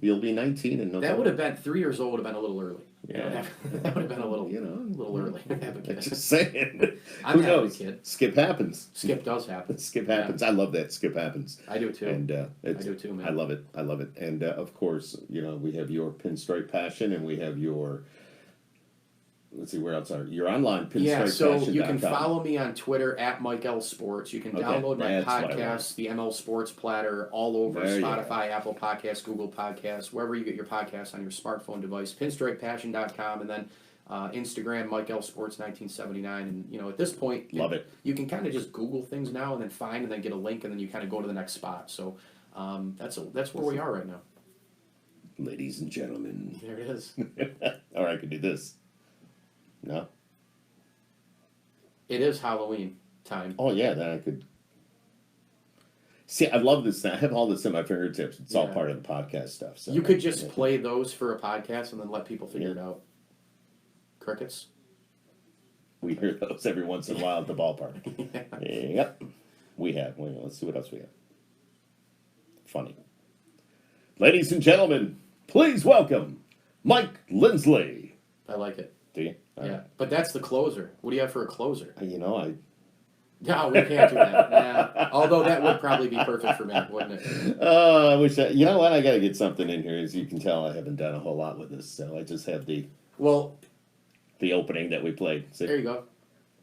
You'll be 19 in November. That would have been 3 years old. Would have been a little early. Yeah. That would have been a little, You know, a little early. to have a kid. Just saying. I'm Who having a knows? kid. Skip happens. Skip does happen. Skip happens. I love that. Skip happens. I do too. And I do too, man. I love it. I love it. And of course, you know, we have your pinstripe passion, and we have your. Let's see, where else are your online pinstripe Yeah, so passion. you can follow me on Twitter at Mike L Sports. You can Okay, download my that's what I podcast, the ML Sports Platter, all over There you Spotify, Apple Podcasts, Google Podcasts, wherever you get your podcasts on your smartphone device. Pinstripepassion.com, and then Instagram Mike L Sports 1979. And you know, at this point, Love it. You can kind of just Google things now and then find and then get a link and then you kind of go to the next spot. So that's where we are right now. Ladies and gentlemen. There it is. Or I could do this. No. It is Halloween time. Oh yeah, then I could. See, I love this. I have all this in my fingertips. It's all Yeah. part of the podcast stuff. So You could just play those for a podcast and then let people figure it out. Crickets? We hear those every once in a while at the ballpark. Yep, we have. Well, let's see what else we have. Funny. Ladies and gentlemen, please welcome Mike Lindsley. I like it. Do you? Yeah, but that's the closer. What do you have for a closer? You know, No, we can't do that. Nah. Although that would probably be perfect for me, wouldn't it? Oh, I wish you know what? I got to get something in here. As you can tell, I haven't done a whole lot with this, so I just have Well, the opening that we played. So, there you go.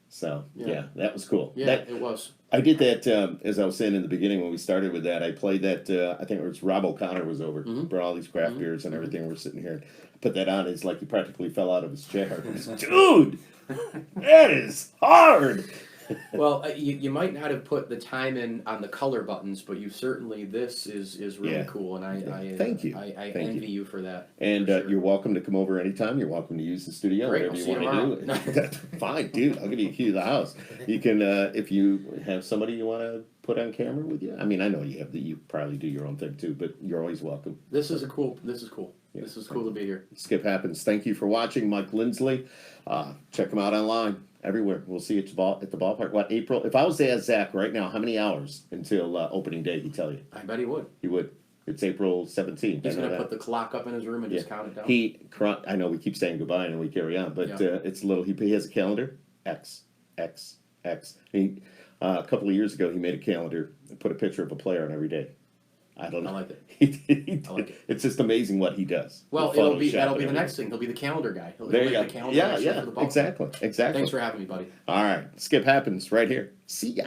so Yeah. yeah, that was cool. Yeah, That, it was. I did that as I was saying in the beginning when we started with that. I played that. I think it was Rob O'Connor was over, brought all these craft beers and everything. We're sitting here, put that on. It's like he practically fell out of his chair. Dude, that is hard. Well, you might not have put the time in on the color buttons, but you certainly, this is really Yeah. cool, and I Thank you. I Thank envy you for that. And for sure. you're welcome to come over anytime. You're welcome to use the studio, Great, whatever I'll you see you want to do. tomorrow. That's fine, dude. I'll give you a key to the house. You can, if you have somebody you want to put on camera with you. I mean, I know you have you probably do your own thing too, but you're always welcome. This is cool. Yeah. This is cool to be here. SkiP happens. Thank you for watching, Mike Lindsley. Check him out online everywhere. We'll see you at the ballpark. What, April? If I was to ask Zach right now, how many hours until opening day? He'd tell you. I bet he would. He would. It's April 17th. He's gonna put the clock up in his room and just count it down. I know we keep saying goodbye and we carry on, but it's a little. He has a calendar. X. He a couple of years ago he made a calendar and put a picture of a player on every day. I don't know. I like it. I like it. It's just amazing what he does. Well, That'll be the next thing. He'll be the calendar guy. There you go. The calendar Yeah, guy for the ball. exactly. Thanks for having me, buddy. All right, SkiP happens right here. See ya.